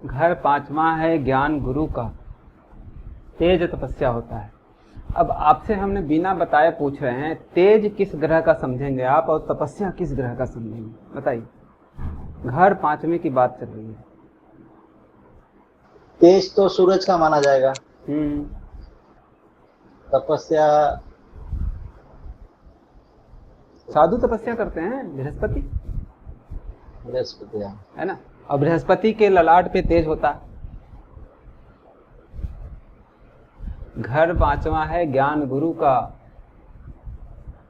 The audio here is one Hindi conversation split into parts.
घर पांचवा है ज्ञान गुरु का, तेज तपस्या होता है। अब आपसे हमने बिना बताए पूछ रहे हैं, तेज किस ग्रह का समझेंगे आप और तपस्या किस ग्रह का समझेंगे, बताइए। घर पांचवें की बात चल रही है। तेज तो सूरज का माना जाएगा। तपस्या साधु तपस्या करते हैं बृहस्पति, बृहस्पति है ना। और बृहस्पति के ललाट पे तेज होता है। घर पांचवा है ज्ञान गुरु का,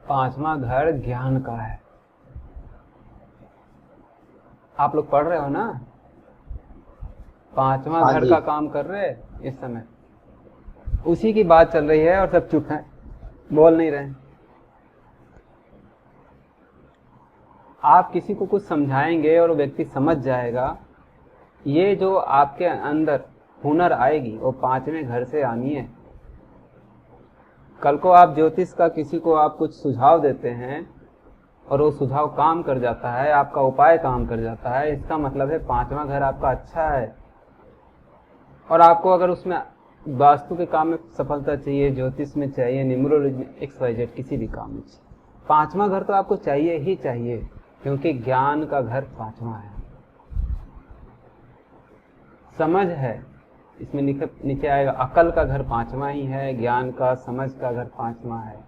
पांचवा घर ज्ञान का है। आप लोग पढ़ रहे हो ना, पांचवा हाँ घर जी। का काम कर रहे इस समय, उसी की बात चल रही है और सब चुप हैं, बोल नहीं रहे हैं। आप किसी को कुछ समझाएंगे और वो व्यक्ति समझ जाएगा, ये जो आपके अंदर हुनर आएगी वो पांचवें घर से आनी है। कल को आप ज्योतिष का किसी को आप कुछ सुझाव देते हैं और वो सुझाव काम कर जाता है, आपका उपाय काम कर जाता है, इसका मतलब है पांचवा घर आपका अच्छा है। और आपको अगर उसमें वास्तु के काम में सफलता चाहिए, ज्योतिष में चाहिए, न्यूमरोलॉजी में, XYZ किसी भी काम में चाहिए, पांचवा घर तो आपको चाहिए ही चाहिए, क्योंकि ज्ञान का घर पांचवा है। समझ है, इसमें नीचे आएगा, अकल का घर पांचवा ही है, ज्ञान का समझ का घर पांचवा है,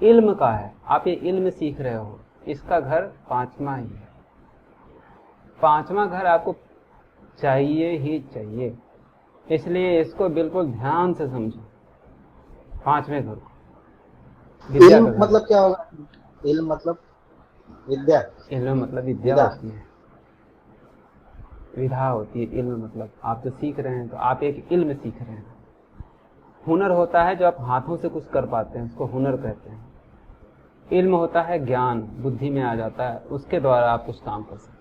इल्म का है। आप ये इल्म सीख रहे हो, इसका घर पांचवा ही है। पांचवा घर आपको चाहिए ही चाहिए, इसलिए इसको बिल्कुल ध्यान से समझो। पांचवें घर को विद्या का इल्म घर। मतलब क्या होगा? इल्म मतलब विद्या। इल्म मतलब विद्या होती है, विधा होती है। इल्म मतलब आप जो सीख रहे हैं, तो आप एक इल्म सीख रहे हैं। हुनर होता है जो आप हाथों से कुछ कर पाते हैं, उसको हुनर कहते हैं। इल्म होता है ज्ञान, बुद्धि में आ जाता है, उसके द्वारा आप कुछ काम कर सकते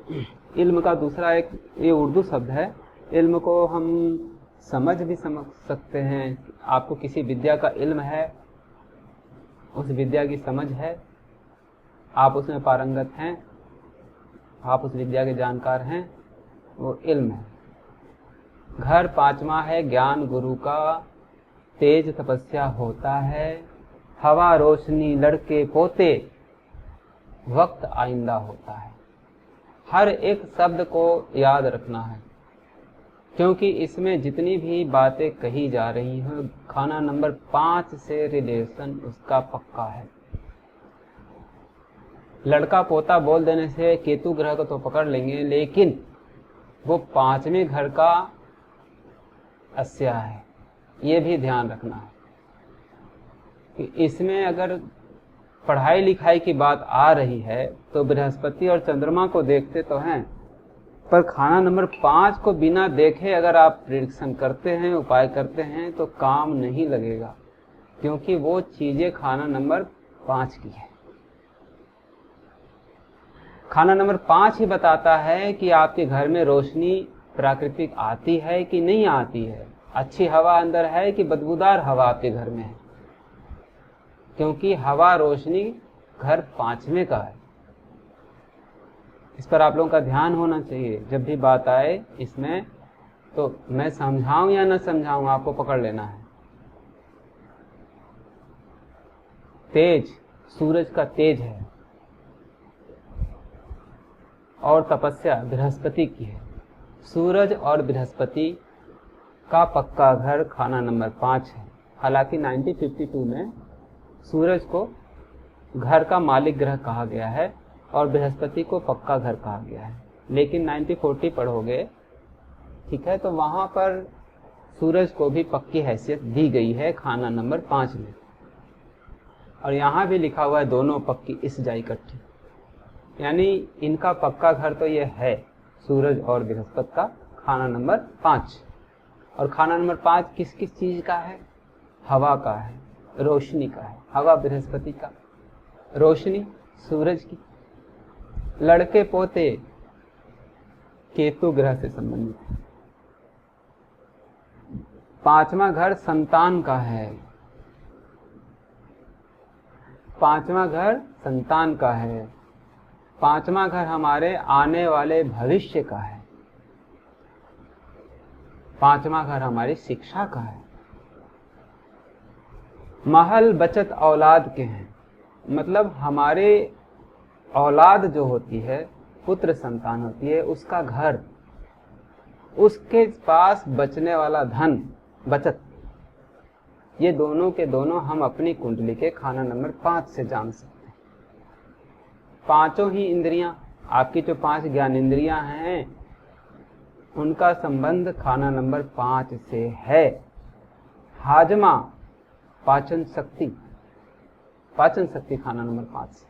हैं। इल्म का दूसरा एक ये उर्दू शब्द है। इल्म को हम समझ भी समझ सकते हैं। आपको किसी विद्या का इल्म है, उस विद्या की समझ है, आप उसमें पारंगत हैं, आप उस विद्या के जानकार हैं, वो इल्म है। घर पांचवा है ज्ञान गुरु का, तेज तपस्या होता है। हवा रोशनी लड़के पोते, वक्त आइंदा होता है। हर एक शब्द को याद रखना है, क्योंकि इसमें जितनी भी बातें कही जा रही हैं, खाना नंबर 5 से रिलेशन उसका पक्का है। लड़का पोता बोल देने से केतु ग्रह को तो पकड़ लेंगे, लेकिन वो पांचवें घर का अस्या है, ये भी ध्यान रखना है कि इसमें अगर पढ़ाई लिखाई की बात आ रही है तो बृहस्पति और चंद्रमा को देखते तो हैं, पर खाना नंबर 5 को बिना देखे अगर आप प्रेडिक्शन करते हैं, उपाय करते हैं, तो काम नहीं लगेगा, क्योंकि वो चीजें खाना नंबर 5 की है। खाना नंबर 5 ही बताता है कि आपके घर में रोशनी प्राकृतिक आती है कि नहीं आती है, अच्छी हवा अंदर है कि बदबूदार हवा आपके घर में है, क्योंकि हवा रोशनी घर पांचवें का है। इस पर आप लोगों का ध्यान होना चाहिए जब भी बात आए इसमें। तो मैं समझाऊं या न समझाऊं, आपको पकड़ लेना है। तेज सूरज का तेज है और तपस्या बृहस्पति की है। सूरज और बृहस्पति का पक्का घर खाना नंबर 5 है। हालांकि 1952 में सूरज को घर का मालिक ग्रह कहा गया है और बृहस्पति को पक्का घर कहा गया है, लेकिन 1940 पढ़ोगे, ठीक है, तो वहां पर सूरज को भी पक्की हैसियत दी गई है खाना नंबर 5 में। और यहाँ भी लिखा हुआ है दोनों पक्की इस जा इकट्ठी, यानी इनका पक्का घर तो ये है, सूरज और बृहस्पति का खाना नंबर 5। और खाना नंबर 5 किस किस चीज का है? हवा का है, रोशनी का है। हवा बृहस्पति का, रोशनी सूरज की, लड़के पोते केतु ग्रह से संबंधित है। पांचवा घर संतान का है, पांचवा घर संतान का है। पांचवा घर हमारे आने वाले भविष्य का है। पांचवा घर हमारी शिक्षा का है। महल बचत औलाद के हैं, मतलब हमारे औलाद जो होती है, पुत्र संतान होती है, उसका घर, उसके पास बचने वाला धन, बचत, ये दोनों के दोनों हम अपनी कुंडली के खाना नंबर 5 से जान सकते हैं। पांचों ही इंद्रियां, आपकी जो 5 ज्ञान इंद्रियां हैं, उनका संबंध खाना नंबर 5 से है। हाजमा, पाचन शक्ति, पाचन शक्ति खाना नंबर 5 से।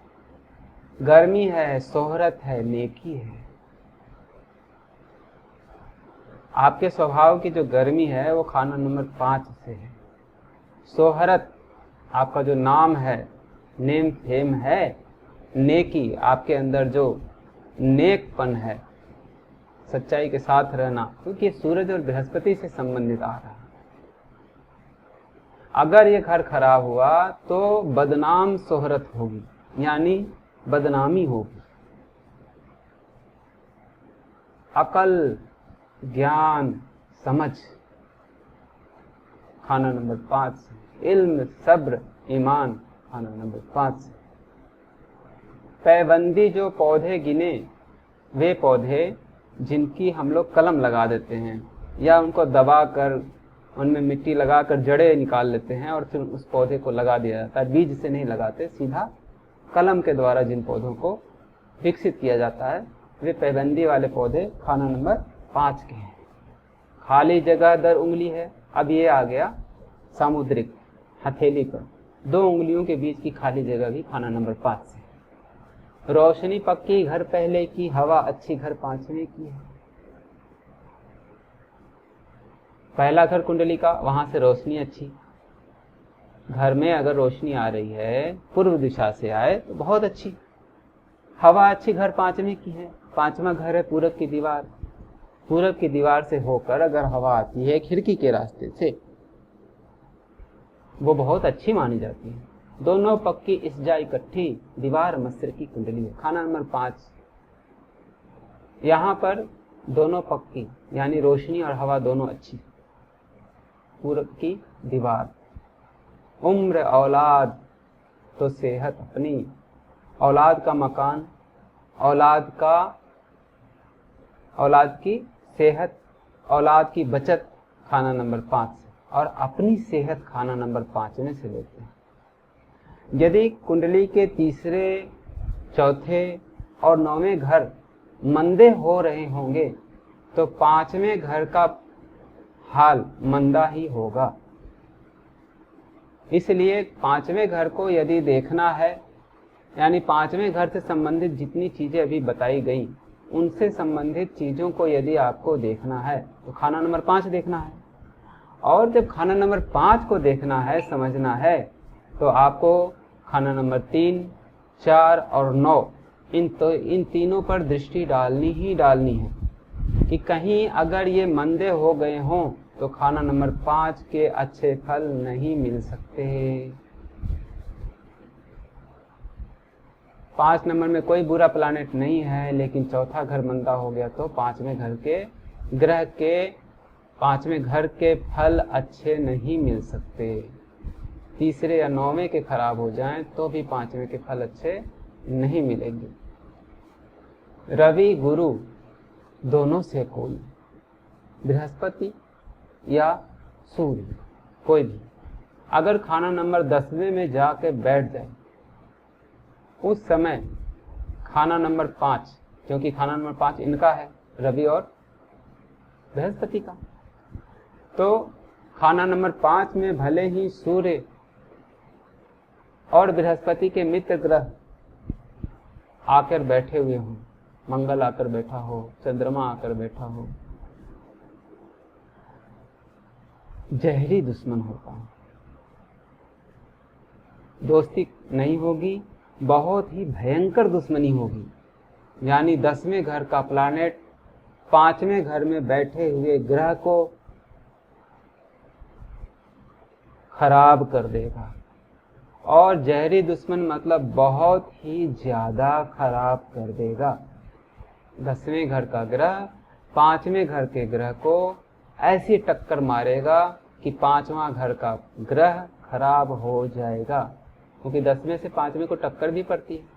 गर्मी है, शोहरत है, नेकी है। आपके स्वभाव की जो गर्मी है वो खाना नंबर 5 से है। शोहरत, आपका जो नाम है, नेम फेम है। नेकी, आपके अंदर जो नेकपन है, सच्चाई के साथ रहना, क्योंकि सूरज और बृहस्पति से संबंधित आ रहा है। अगर ये घर खराब हुआ तो बदनाम शोहरत होगी, यानी बदनामी होगी। अकल, ज्ञान, समझ खाना नंबर 5 से। इल्म, सब्र, ईमान खाना नंबर 5 से। पैबंदी जो पौधे गिने, वे पौधे जिनकी हम लोग कलम लगा देते हैं या उनको दबाकर उनमें मिट्टी लगाकर जड़ें निकाल लेते हैं और फिर उस पौधे को लगा दिया जाता है। बीज से नहीं लगाते, सीधा कलम के द्वारा जिन पौधों को विकसित किया जाता है, वे पैबंदी वाले पौधे खाना नंबर 5 के हैं। खाली जगह दर उंगली है। अब ये आ गया सामुद्रिक, हथेली पर 2 उंगलियों के बीच की खाली जगह भी खाना नंबर 5 से। रोशनी पक्की घर पहले की, हवा अच्छी घर 5वें की है। पहला घर कुंडली का, वहां से रोशनी अच्छी। घर में अगर रोशनी आ रही है, पूर्व दिशा से आए तो बहुत अच्छी। हवा अच्छी घर 5वें की है। 5वां घर है पूरब की दीवार। पूरब की दीवार से होकर अगर हवा आती है खिड़की के रास्ते से, वो बहुत अच्छी मानी जाती है। दोनों पक्की इसजा इकट्ठी, दीवार मस्र की कुंडली है। खाना नंबर 5। यहां पर दोनों पक्की, यानी रोशनी और हवा दोनों अच्छी। पूरब की दीवार। उम्र, औलाद तो सेहत अपनी। औलाद का मकान, औलाद की सेहत, औलाद की बचत खाना नंबर 5 से, और अपनी सेहत खाना नंबर 5वें से लेते हैं। यदि कुंडली के तीसरे, चौथे और 9वें घर मंदे हो रहे होंगे तो 5वें घर का हाल मंदा ही होगा। इसलिए 5वें घर को यदि देखना है, यानी 5वें घर से संबंधित जितनी चीजें अभी बताई गई, उनसे संबंधित चीजों को यदि आपको देखना है तो खाना नंबर 5 देखना है। और जब खाना नंबर 5 को देखना है, समझना है, तो आपको खाना नंबर 3, 4 और 9 इन तीनों पर दृष्टि डालनी ही डालनी है कि कहीं अगर ये मंदे हो गए हों तो खाना नंबर 5 के अच्छे फल नहीं मिल सकते। 5 नंबर में कोई बुरा प्लानेट नहीं है, लेकिन चौथा घर मंदा हो गया तो 5वें घर के ग्रह के 5वें घर के फल अच्छे नहीं मिल सकते। तीसरे या 9वें के खराब हो जाएं तो भी 5वें के फल अच्छे नहीं मिलेंगे। रवि, गुरु दोनों से कोई, बृहस्पति या सूर्य, कोई भी अगर खाना नंबर 10वें में जाके बैठ जाए, उस समय खाना नंबर 5, क्योंकि खाना नंबर 5 इनका है, रवि और बृहस्पति का, तो खाना नंबर 5 में भले ही सूर्य और बृहस्पति के मित्र ग्रह आकर बैठे हुए हों, मंगल आकर बैठा हो, चंद्रमा आकर बैठा हो, जहरी दुश्मन होता है। दोस्ती नहीं होगी, बहुत ही भयंकर दुश्मनी होगी। यानी 10वें घर का प्लैनेट 5वें घर में बैठे हुए ग्रह को खराब कर देगा और जहरी दुश्मन मतलब बहुत ही ज्यादा खराब कर देगा। 10वें घर का ग्रह 5वें घर के ग्रह को ऐसी टक्कर मारेगा कि 5वां घर का ग्रह खराब हो जाएगा, क्योंकि 10वें से 5वें को टक्कर भी पड़ती है।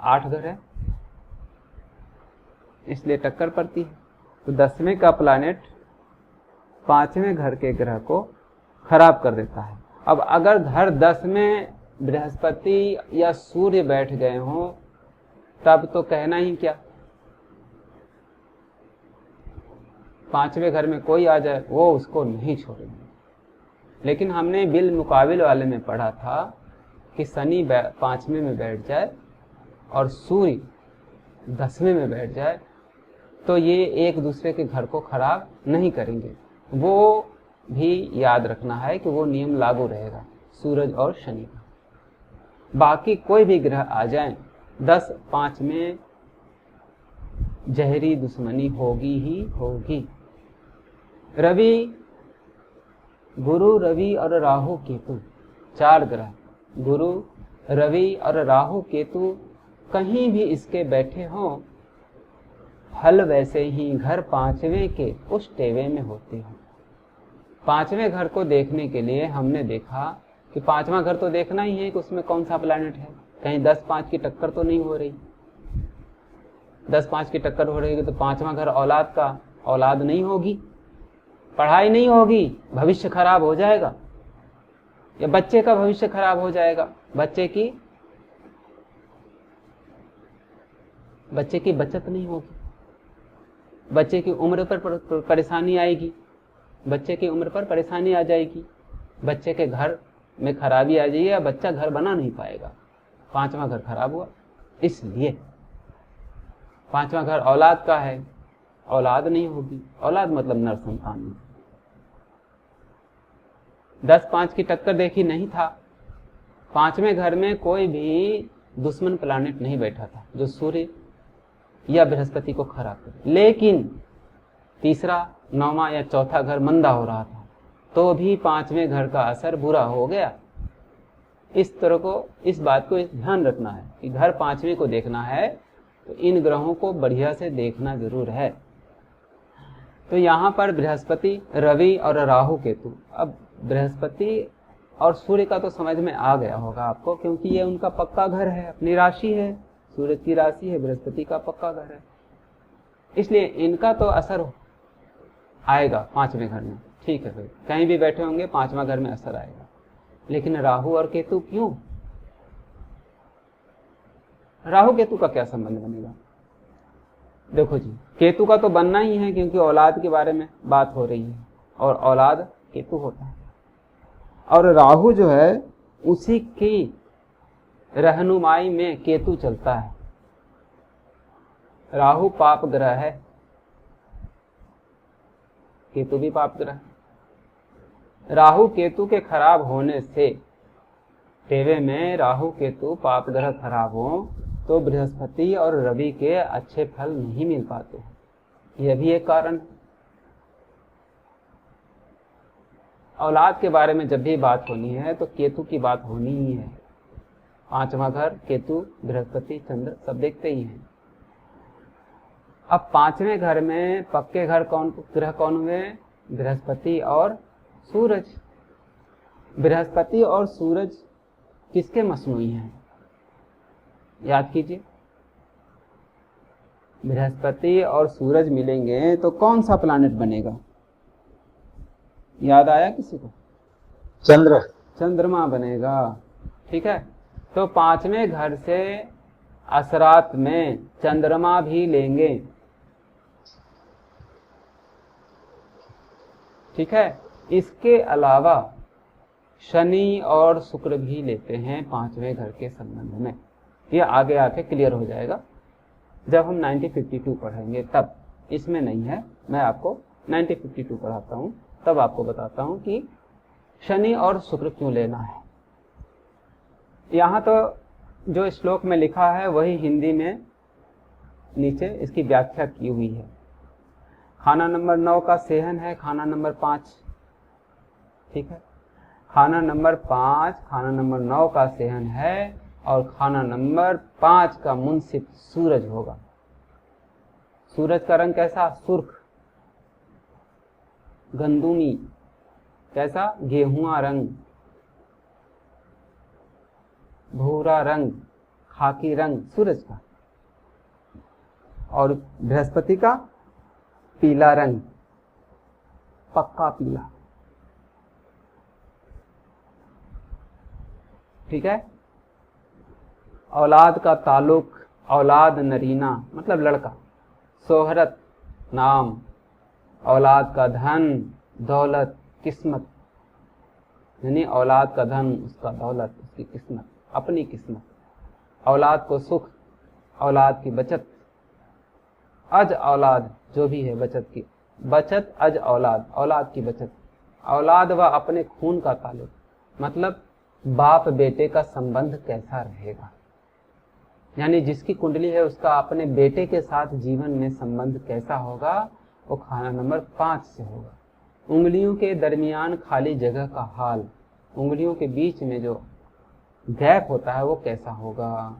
8 घर है इसलिए टक्कर पड़ती है। तो 10वें का प्लैनेट 5वें घर के ग्रह को खराब कर देता है। अब अगर घर 10 में बृहस्पति या सूर्य बैठ गए हों तब तो कहना ही क्या। 5वें घर में कोई आ जाए वो उसको नहीं छोड़ेंगे। लेकिन हमने बिल मुकाबिल वाले में पढ़ा था कि शनि 5वें में बैठ जाए और सूर्य 10वें में बैठ जाए तो ये एक दूसरे के घर को खराब नहीं करेंगे। वो भी याद रखना है कि वो नियम लागू रहेगा सूरज और शनि का। बाकी कोई भी ग्रह आ जाए 10-5 में जहरी दुश्मनी होगी ही होगी। गुरु रवि और राहु केतु 4 ग्रह, गुरु रवि और राहु केतु कहीं भी इसके बैठे हों फल वैसे ही घर 5वें के उस टेवे में होते हैं। 5वें घर को देखने के लिए हमने देखा कि 5वां घर तो देखना ही है कि उसमें कौन सा प्लैनेट है, कहीं 10-5 की टक्कर तो नहीं हो रही। 10-5 की टक्कर हो रही है तो 5वां घर औलाद का, औलाद नहीं होगी, पढ़ाई नहीं होगी, भविष्य खराब हो जाएगा, या बच्चे का भविष्य खराब हो जाएगा, बच्चे की बचत नहीं होगी, बच्चे की उम्र पर परेशानी आएगी, बच्चे की उम्र पर परेशानी आ जाएगी, बच्चे के घर में खराबी आ जाएगी या बच्चा घर बना नहीं पाएगा। 5वां घर खराब हुआ। इसलिए 5वां घर औलाद का है, औलाद नहीं होगी, औलाद मतलब नर संतान नहीं। 10-5 की टक्कर देखी नहीं था। 5वें घर में कोई भी दुश्मन प्लैनेट नहीं बैठा था जो सूर्य या बृहस्पति को खराब करे। लेकिन तीसरा, 9वां या चौथा घर मंदा हो रहा था तो भी 5वें घर का असर बुरा हो गया। इस बात को ध्यान रखना है कि घर 5वें को देखना है तो इन ग्रहों को बढ़िया से देखना जरूर है। तो यहाँ पर बृहस्पति, रवि और राहु केतु। अब बृहस्पति और सूर्य का तो समझ में आ गया होगा आपको, क्योंकि ये उनका पक्का घर है, अपनी राशि है, सूरज की राशि है, बृहस्पति का पक्का घर है, इसलिए इनका तो असर आएगा 5वें घर में। ठीक है भाई, कहीं भी बैठे होंगे 5वां घर में असर आएगा। लेकिन राहु और केतु क्यों? राहु केतु का क्या संबंध बनेगा? देखो जी, केतु का तो बनना ही है क्योंकि औलाद के बारे में बात हो रही है और औलाद केतु होता है। और राहु जो है उसी की रहनुमाई में केतु चलता है। राहु पाप ग्रह है, केतु भी पाप ग्रह है। राहु केतु के खराब होने से, टेवे में राहु केतु पाप ग्रह खराब हो तो बृहस्पति और रवि के अच्छे फल नहीं मिल पाते हैं। यह भी एक कारण। औलाद के बारे में जब भी बात होनी है तो केतु की बात होनी ही है। 5वां घर केतु, बृहस्पति, चंद्र सब देखते ही हैं। अब 5वें घर में पक्के घर ग्रह कौन हुए? बृहस्पति और सूरज। बृहस्पति और सूरज किसके मसनूई हैं? याद कीजिए, बृहस्पति और सूरज मिलेंगे तो कौन सा प्लैनेट बनेगा? याद आया किसी को? चंद्रमा बनेगा। ठीक है, तो 5वें घर से असरात में चंद्रमा भी लेंगे। ठीक है, इसके अलावा शनि और शुक्र भी लेते हैं 5वें घर के संबंध में। ये आगे आके क्लियर हो जाएगा जब हम 9052 पढ़ेंगे, तब इसमें नहीं है। मैं आपको 9052 पढ़ाता हूँ तब आपको बताता हूँ कि शनि और शुक्र क्यों लेना है। यहाँ तो जो श्लोक में लिखा है वही हिंदी में नीचे इसकी व्याख्या की हुई है। खाना नंबर 9 का सेहन है खाना नंबर 5। ठीक है, खाना नंबर 5 खाना नंबर 9 का सेहन है और खाना नंबर 5 का मुंसिफ सूरज होगा। सूरज का रंग कैसा? सुर्ख, गंदुमी, कैसा? गेहुआ रंग, भूरा रंग, खाकी रंग सूरज का। और बृहस्पति का पीला रंग, पक्का पीला। ठीक है। औलाद का ताल्लुक, औलाद नरीना मतलब लड़का, सोहरत नाम, औलाद का धन, दौलत, किस्मत, यानी औलाद का धन उसका दौलत, उसकी किस्मत, अपनी किस्मत। औलाद को सुख, औलाद की बचत, अज औलाद जो भी है बचत की, बचत अज औलाद, औलाद की बचत। औलाद व अपने खून का ताल्लुक, मतलब बाप बेटे का संबंध कैसा रहेगा, यानी जिसकी कुंडली है उसका अपने बेटे के साथ जीवन में संबंध कैसा होगा, वो खाना नंबर 5 से होगा। उंगलियों के दरमियान खाली जगह का हाल, उंगलियों के बीच में जो गैप होता है वो कैसा होगा।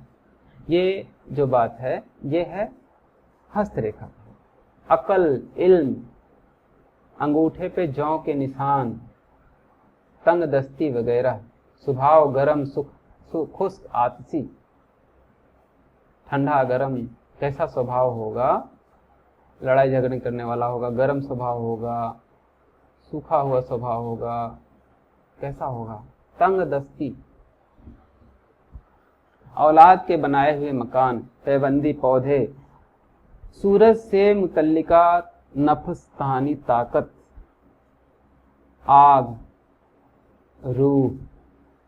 ये जो बात है ये है हस्तरेखा। अकल, इल्म, अंगूठे पे जौ के निशान, तंग दस्ती वगैरह, स्वभाव गरम, खुश्क आतसी, ठंडा गरम, कैसा स्वभाव होगा, लड़ाई झगड़े करने वाला होगा, गरम स्वभाव होगा, सूखा हुआ स्वभाव होगा, कैसा होगा, तंग दस्ती। औलाद के बनाए हुए मकान, पैबंदी पौधे, सूरज से मुतल्लिका नफस्तानी ताकत, आग, रूह,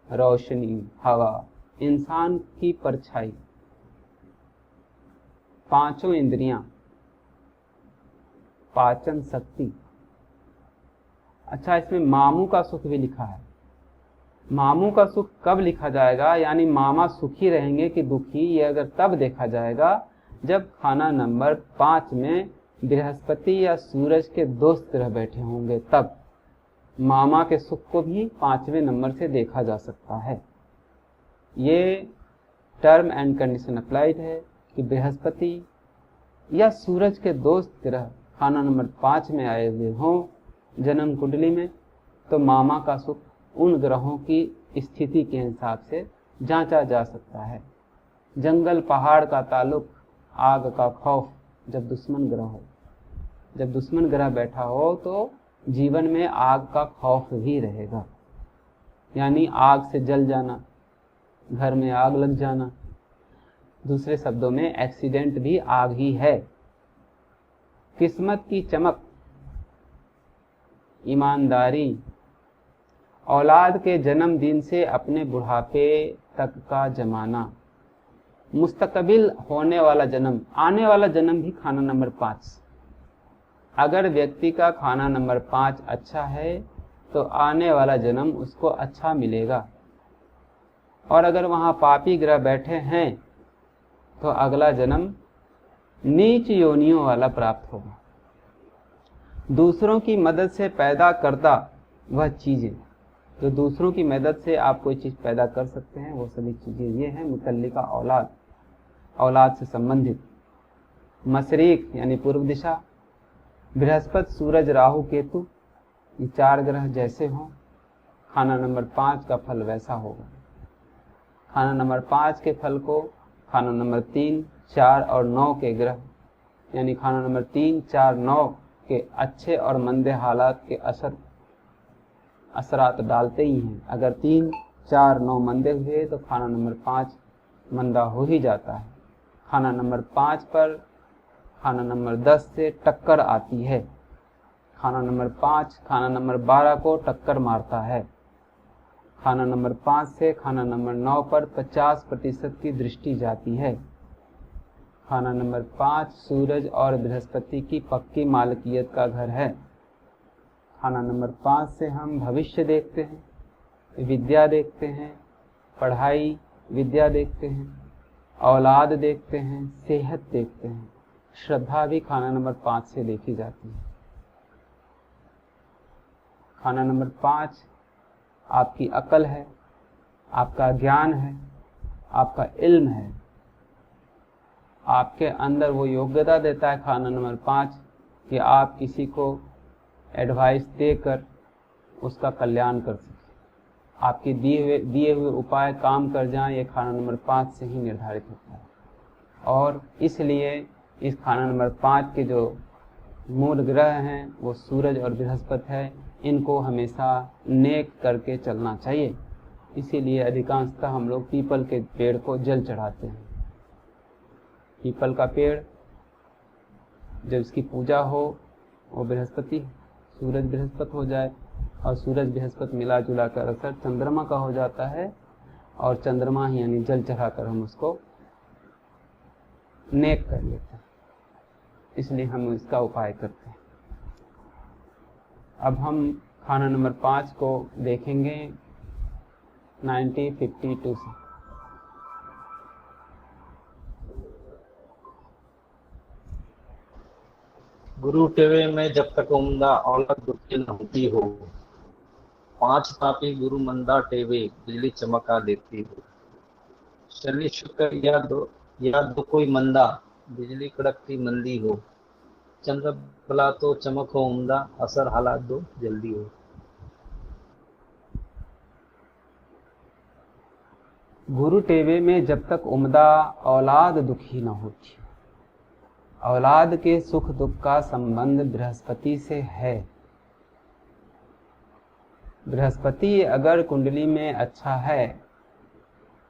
रोशनी, हवा, इंसान की परछाई, पांचों इंद्रियां, पाचन शक्ति। अच्छा, इसमें मामू का सुख भी लिखा है। मामू का सुख कब लिखा जाएगा, यानी मामा सुखी रहेंगे कि दुखी, ये अगर तब देखा जाएगा जब खाना नंबर 5 में बृहस्पति या सूरज के दोस्त ग्रह बैठे होंगे, तब मामा के सुख को भी 5वें नंबर से देखा जा सकता है। ये टर्म एंड कंडीशन अप्लाइड है कि बृहस्पति या सूरज के दोस्त ग्रह खाना नंबर 5 में आए हुए हों जन्म कुंडली में, तो मामा का सुख उन ग्रहों की स्थिति के हिसाब से जांचा जा सकता है। जंगल पहाड़ का ताल्लुक, आग का खौफ, जब दुश्मन ग्रह हो, जब दुश्मन ग्रह बैठा हो तो जीवन में आग का खौफ भी रहेगा, यानी आग से जल जाना, घर में आग लग जाना, दूसरे शब्दों में एक्सीडेंट भी आग ही है। किस्मत की चमक, ईमानदारी, औलाद के जन्मदिन से अपने बुढ़ापे तक का जमाना, मुस्तकबिल होने वाला जन्म, आने वाला जन्म भी खाना नंबर 5। अगर व्यक्ति का खाना नंबर 5 अच्छा है तो आने वाला जन्म उसको अच्छा मिलेगा, और अगर वहां पापी ग्रह बैठे हैं तो अगला जन्म नीच योनियों वाला प्राप्त होगा। दूसरों की मदद से पैदा करता वह चीजें, तो दूसरों की मदद से आप कोई चीज पैदा कर सकते हैं, वो सभी चीजें ये हैं मुतल्लिका औलाद, औलाद से संबंधित। मशरिक यानी पूर्व दिशा, बृहस्पति, सूरज, राहु, केतु, ये 4 ग्रह जैसे हों, खाना नंबर 5 का फल वैसा होगा। खाना नंबर 5 के फल को खाना नंबर 3, 4 और 9 के ग्रह, यानी खाना नंबर 3, 4, 9 के अच्छे और मंदे हालात के असरात डालते ही हैं। अगर 3, 4, 9 मंदे हुए तो खाना नंबर 5 मंदा हो ही जाता है। खाना नंबर 5 पर खाना नंबर 10 से टक्कर आती है। खाना नंबर 5 खाना नंबर 12 को टक्कर मारता है। खाना नंबर 5 से खाना नंबर 9 पर 50% की दृष्टि जाती है। खाना नंबर 5 सूरज और बृहस्पति की पक्की मालकियत का घर है। खाना नंबर 5 से हम भविष्य देखते हैं, विद्या देखते हैं, पढ़ाई विद्या देखते हैं, औलाद देखते हैं, सेहत देखते हैं। श्रद्धा भी खाना नंबर 5 से देखी जाती है। खाना नंबर 5 आपकी अकल है, आपका ज्ञान है, आपका इल्म है। आपके अंदर वो योग्यता देता है खाना नंबर 5 कि आप किसी को एडवाइस देकर उसका कल्याण कर सकें, आपके दिए हुए उपाय काम कर जाएं। ये खाना नंबर 5 से ही निर्धारित होता है। और इसलिए इस खाना नंबर 5 के जो मूल ग्रह हैं वो सूरज और बृहस्पति है। इनको हमेशा नेक करके चलना चाहिए। इसीलिए अधिकांशतः हम लोग पीपल के पेड़ को जल चढ़ाते हैं। पीपल का पेड़ जब इसकी पूजा हो वो बृहस्पति, सूरज बृहस्पति हो जाए, और सूरज बृहस्पति मिला जुला कर असर चंद्रमा का हो जाता है, और चंद्रमा ही यानी जल चढ़ाकर हम उसको नेक कर लेते हैं। इसलिए हम इसका उपाय करते हैं। अब हम खाना नंबर 5 को देखेंगे 1952 से। गुरु टेवे में जब तक उम्दा औलत दुखी न होती हो, 5 पापी गुरु मंदा टेवे बिजली चमका देती हो। शनि शुक्र या दो कोई मंदा बिजली कड़कती मंदी हो। चंद्र भला तो चमक हो उम्दा असर हालात दो जल्दी हो। गुरु टेवे में जब तक उम्दा औलाद दुखी न होती। औलाद के सुख दुख का संबंध बृहस्पति से है। बृहस्पति अगर कुंडली में अच्छा है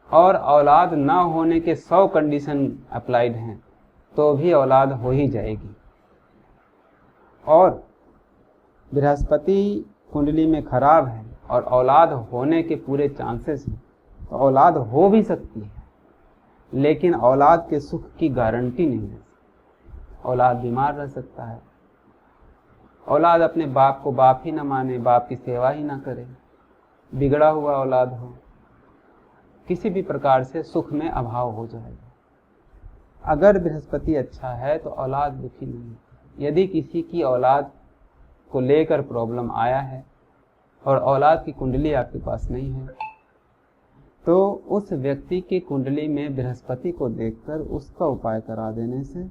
और औलाद ना होने के 100 कंडीशन अप्लाइड हैं तो भी औलाद हो ही जाएगी। और बृहस्पति कुंडली में खराब है और औलाद होने के पूरे चांसेस हैं तो औलाद हो भी सकती है, लेकिन औलाद के सुख की गारंटी नहीं है। औलाद बीमार रह सकता है, औलाद अपने बाप को बाप ही ना माने, बाप की सेवा ही ना करे, बिगड़ा हुआ औलाद हो, किसी भी प्रकार से सुख में अभाव हो जाएगा। अगर बृहस्पति अच्छा है तो औलाद दुखी नहीं होती। यदि किसी की औलाद को लेकर प्रॉब्लम आया है और औलाद की कुंडली आपके पास नहीं है तो उस व्यक्ति की कुंडली में बृहस्पति को देखकर उसका उपाय करा देने से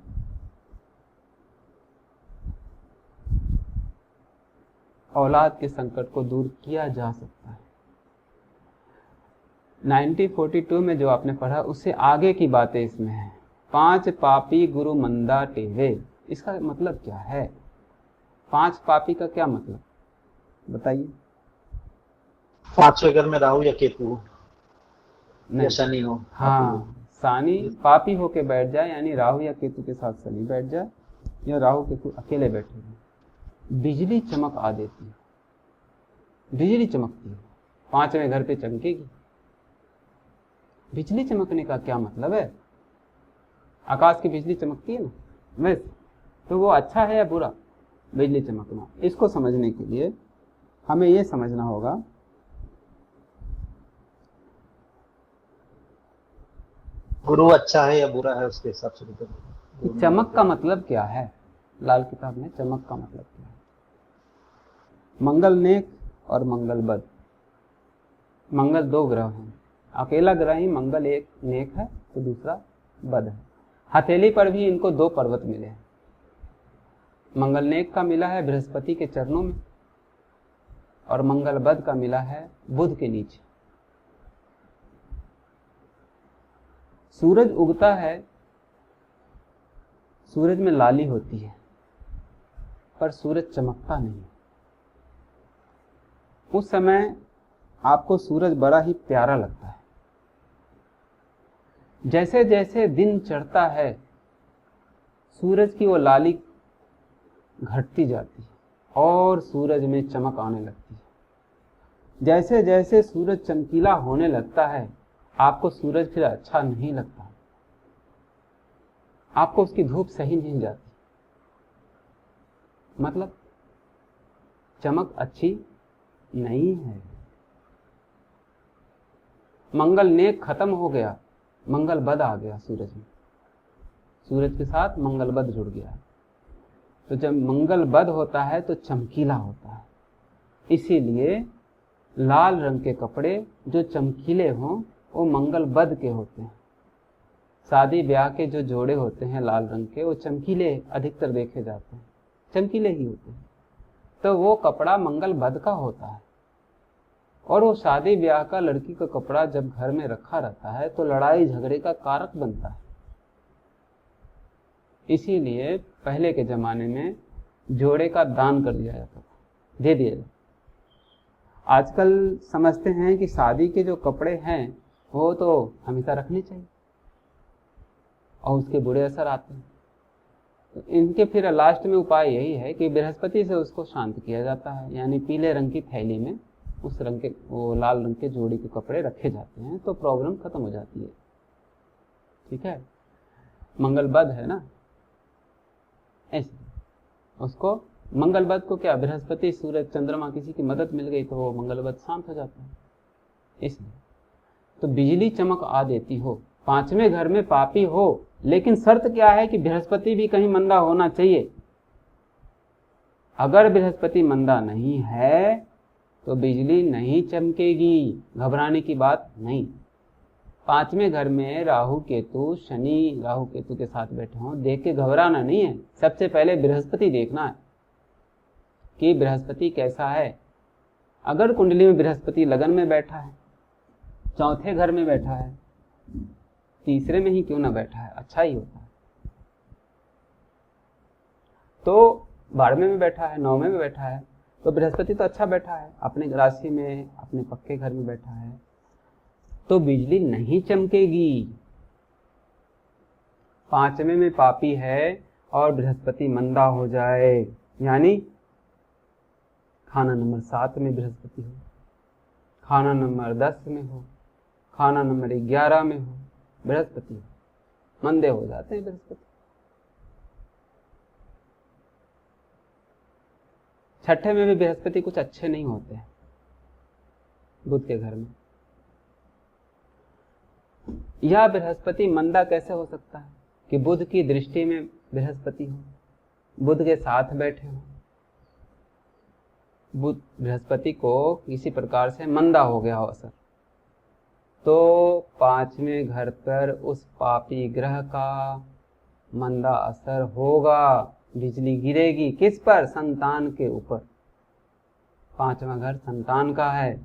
औलाद के संकट को दूर किया जा सकता है। 1942 में जो आपने पढ़ा उससे आगे की बातें इसमें हैं। 5 पापी गुरु मंदा टेवे, इसका मतलब क्या है? 5 पापी का क्या मतलब बताइए। 5वें घर में राहु या केतु हो या शनि हो। हाँ, शनि पापी होके बैठ जाए, यानी राहु या केतु के साथ शनि बैठ जाए या राहु केतु अकेले बैठे हैं, बिजली चमक आ देती है। बिजली चमकती है, 5वें घर पे चमकेगी। बिजली चमकने का क्या मतलब है? आकाश की बिजली चमकती है ना, वैसे तो वो अच्छा है या बुरा? बिजली चमकना, इसको समझने के लिए हमें ये समझना होगा गुरु अच्छा है या बुरा है उसके हिसाब से कि चमक का मतलब क्या है। लाल किताब में चमक का मतलब क्या है? मंगल नेक और मंगल बद। मंगल 2 ग्रह हैं, अकेला ग्रह ही मंगल एक नेक है तो दूसरा बद है। हथेली पर भी इनको 2 पर्वत मिले हैं। मंगल नेक का मिला है बृहस्पति के चरणों में और मंगल बद का मिला है बुध के नीचे। सूरज उगता है, सूरज में लाली होती है पर सूरज चमकता नहीं। उस समय आपको सूरज बड़ा ही प्यारा लगता है। जैसे जैसे दिन चढ़ता है सूरज की वो लाली घटती जाती है और सूरज में चमक आने लगती है। जैसे जैसे सूरज चमकीला होने लगता है आपको सूरज फिर अच्छा नहीं लगता, आपको उसकी धूप सही नहीं जाती, मतलब चमक अच्छी नहीं है। मंगल नेक खत्म हो गया, मंगल बद आ गया सूरज में, सूरज के साथ मंगल बद जुड़ गया। तो जब मंगल बद होता है तो चमकीला होता है। इसीलिए लाल रंग के कपड़े जो चमकीले हों वो मंगल बद के होते हैं। शादी ब्याह के जो जोड़े होते हैं लाल रंग के, वो चमकीले अधिकतर देखे जाते हैं, चमकीले ही होते हैं, तो वो कपड़ा मंगल बद का होता है। और वो शादी ब्याह का लड़की का कपड़ा जब घर में रखा रहता है तो लड़ाई झगड़े का कारक बनता है। इसीलिए पहले के जमाने में जोड़े का दान कर दिया जाता था, दे दिया जाता। आजकल समझते हैं कि शादी के जो कपड़े हैं वो तो हमेशा रखने चाहिए और उसके बुरे असर आते हैं। तो इनके फिर लास्ट में उपाय यही है कि बृहस्पति से उसको शांत किया जाता है, यानी पीले रंग की थैली में उस रंग के वो लाल रंग के जोड़ी के कपड़े रखे जाते हैं तो प्रॉब्लम खत्म हो जाती है। ठीक है, मंगलबद है ना, ऐसे उसको मंगलबद को क्या, बृहस्पति सूरज चंद्रमा किसी की मदद मिल गई तो वो मंगलबद शांत हो जाता है। इसलिए तो बिजली चमक आ देती हो, पांचवें घर में पापी हो, लेकिन शर्त क्या है कि बृहस्पति भी कहीं मंदा होना चाहिए। अगर बृहस्पति मंदा नहीं है तो बिजली नहीं चमकेगी, घबराने की बात नहीं। पांचवें घर में राहु केतु, शनि राहु केतु के साथ बैठे हों, देख के घबराना नहीं है। सबसे पहले बृहस्पति देखना है कि बृहस्पति कैसा है। अगर कुंडली में बृहस्पति लगन में बैठा है, चौथे घर में बैठा है, तीसरे में ही क्यों ना बैठा है, अच्छा ही होता है। तो 12वें में बैठा है, 9वें में बैठा है, तो बृहस्पति तो अच्छा बैठा है, अपने राशि में अपने पक्के घर में बैठा है, तो बिजली नहीं चमकेगी। पांचवें में पापी है और बृहस्पति मंदा हो जाए, यानी खाना नंबर 7 में बृहस्पति हो, खाना नंबर 10 में हो, खाना नंबर 11 में हो, बृहस्पति हो, मंदे हो जाते हैं बृहस्पति। छठे में भी बृहस्पति कुछ अच्छे नहीं होते हैं बुध के घर में। यह बृहस्पति मंदा कैसे हो सकता है कि बुध की दृष्टि में बृहस्पति हो, बुध के साथ बैठे हो, बुध बृहस्पति को किसी प्रकार से मंदा हो गया हो असर, तो पांचवें घर पर उस पापी ग्रह का मंदा असर होगा, बिजली गिरेगी। किस पर? संतान के ऊपर। पांचवा घर संतान का है,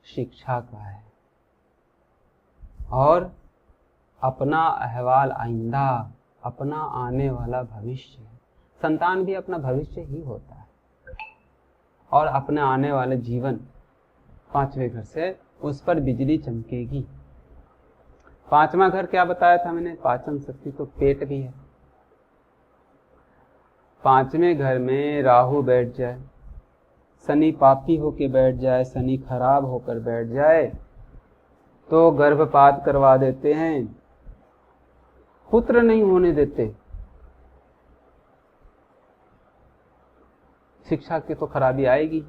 शिक्षा का है, और अपना अहवाल आइंदा, अपना आने वाला भविष्य। संतान भी अपना भविष्य ही होता है, और अपने आने वाले जीवन पांचवें घर से उस पर बिजली चमकेगी। पांचवा घर क्या बताया था मैंने? पाचन शक्ति, तो पेट भी है। पांचवें घर में राहु बैठ जाए, शनि पापी होके बैठ जाए, शनि खराब होकर बैठ जाए तो गर्भपात करवा देते हैं, पुत्र नहीं होने देते। शिक्षा की तो खराबी आएगी,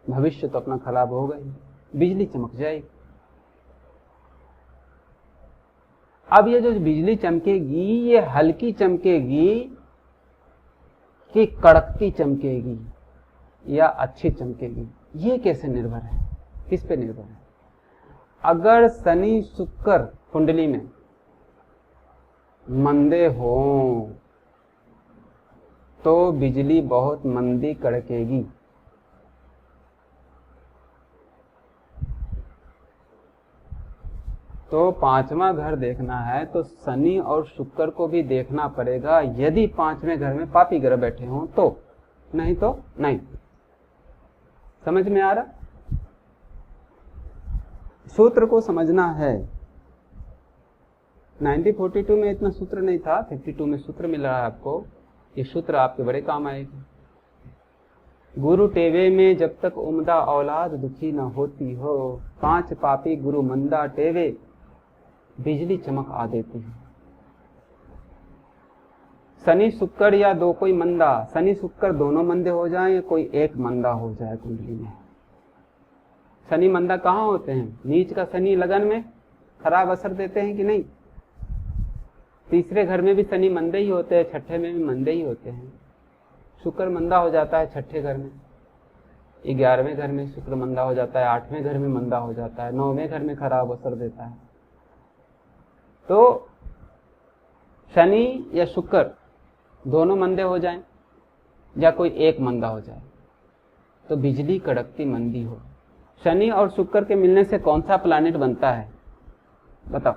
भविष्य तो अपना खराब होगा ही, बिजली चमक जाएगी। अब ये जो बिजली चमकेगी, ये हल्की चमकेगी कि कड़कती चमकेगी या अच्छी चमकेगी, ये कैसे निर्भर है, किस पे निर्भर है? अगर शनि शुक्र कुंडली में मंदे हो तो बिजली बहुत मंदी कड़केगी। तो पांचवा घर देखना है तो शनि और शुक्र को भी देखना पड़ेगा, यदि पांचवें घर में पापी ग्रह बैठे हों तो, नहीं तो नहीं। समझ में आ रहा? सूत्र को समझना है। 1942 में इतना सूत्र नहीं था, 52 में सूत्र मिल रहा है आपको। ये सूत्र आपके बड़े काम आएगा। गुरु टेवे में जब तक उम्दा औलाद दुखी न होती हो, 5 पापी गुरु मंदा टेवे, बिजली चमक आ देती है। शनि शुक्र या दो कोई मंदा, शनि शुक्र दोनों मंदे हो जाएं या कोई एक मंदा हो जाए कुंडली में। शनि मंदा कहाँ होते हैं? नीच का शनि लगन में खराब असर देते हैं कि नहीं? तीसरे घर में भी शनि मंदे ही होते हैं, छठे में भी मंदे ही होते हैं। शुक्र मंदा हो जाता है छठे घर में, 11वें घर में शुक्र मंदा हो जाता है, 8वें घर में मंदा हो जाता है, 9वें घर में खराब असर देता है। तो शनि या शुक्र दोनों मंदे हो जाएं या कोई एक मंदा हो जाए तो बिजली कड़कती मंदी हो। शनि और शुक्र के मिलने से कौन सा प्लैनेट बनता है बताओ?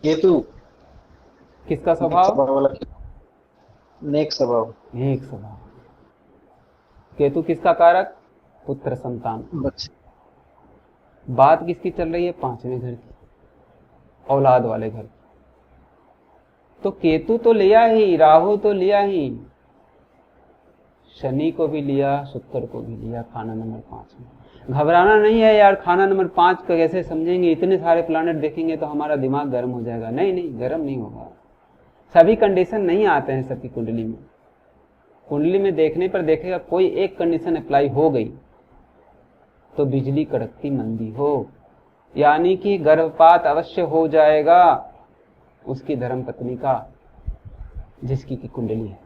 केतु। किसका स्वभाव? नेक स्वभाव। एक स्वभाव। केतु किसका कारक? पुत्र संतान। बच्चे। बात किसकी चल रही है? 5वें घर की, औलाद वाले घर की। तो केतु तो लिया ही, राहु तो लिया ही, शनि को भी लिया, शुक्र को भी लिया खाना नंबर 5 में। घबराना नहीं है यार, खाना नंबर 5 का कैसे समझेंगे, इतने सारे प्लैनेट देखेंगे तो हमारा दिमाग गर्म हो जाएगा। नहीं नहीं, गर्म नहीं होगा। सभी कंडीशन नहीं आते हैं सबकी कुंडली में। कुंडली में देखने पर देखेगा कोई एक कंडीशन अप्लाई हो गई तो बिजली कड़कती मंदी हो, यानी कि गर्भपात अवश्य हो जाएगा उसकी धर्मपत्नी का, जिसकी की कुंडली है।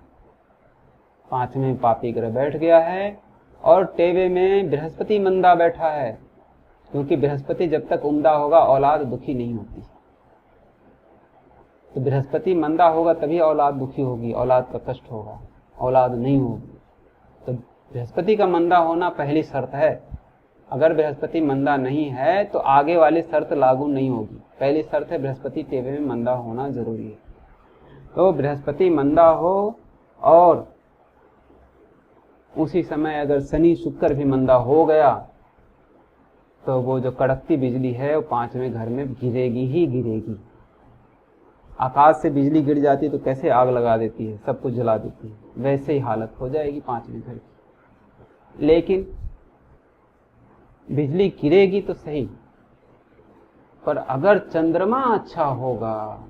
5वें में पापी ग्रह बैठ गया है और टेवे में बृहस्पति मंदा बैठा है, क्योंकि बृहस्पति जब तक उम्दा होगा औलाद दुखी नहीं होती। तो बृहस्पति मंदा होगा तभी औलाद दुखी होगी, औलाद का कष्ट होगा, औलाद नहीं होगी। तो बृहस्पति का मंदा होना पहली शर्त है। अगर बृहस्पति मंदा नहीं है तो आगे वाली शर्त लागू नहीं होगी। पहली शर्त है बृहस्पति टेवे में मंदा होना जरूरी है। तो बृहस्पति मंदा हो और उसी समय अगर शनि शुक्र भी मंदा हो गया तो वो जो कड़कती बिजली है वो 5वें घर में गिरेगी ही गिरेगी। आकाश से बिजली गिर जाती है तो कैसे आग लगा देती है, सब कुछ जला देती है, वैसे ही हालत हो जाएगी 5वें घर की। लेकिन बिजली गिरेगी तो सही, पर अगर चंद्रमा अच्छा होगा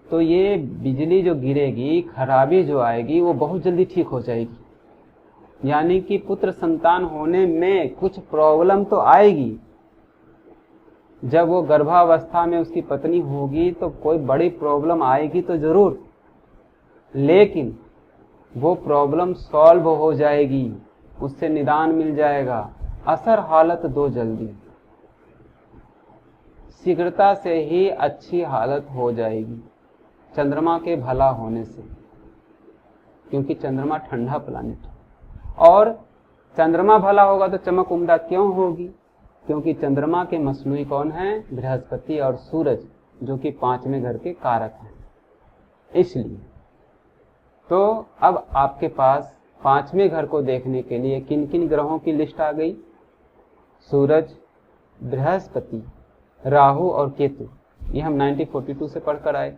तो ये बिजली जो गिरेगी, खराबी जो आएगी वो बहुत जल्दी ठीक हो जाएगी। यानी कि पुत्र संतान होने में कुछ प्रॉब्लम तो आएगी। जब वो गर्भावस्था में उसकी पत्नी होगी तो कोई बड़ी प्रॉब्लम आएगी तो जरूर, लेकिन वो प्रॉब्लम सॉल्व हो जाएगी, उससे निदान मिल जाएगा। असर हालत दो जल्दी, शीघ्रता से ही अच्छी हालत हो जाएगी चंद्रमा के भला होने से, क्योंकि चंद्रमा ठंडा प्लैनेट है। और चंद्रमा भला होगा तो चमक उम्दा क्यों होगी? क्योंकि चंद्रमा के मसनूई कौन है? बृहस्पति और सूरज, जो कि 5वें घर के कारक हैं। इसलिए तो अब आपके पास 5वें घर को देखने के लिए किन किन ग्रहों की लिस्ट आ गई? सूरज, बृहस्पति, राहु और केतु। ये हम 1942 से पढ़कर आए।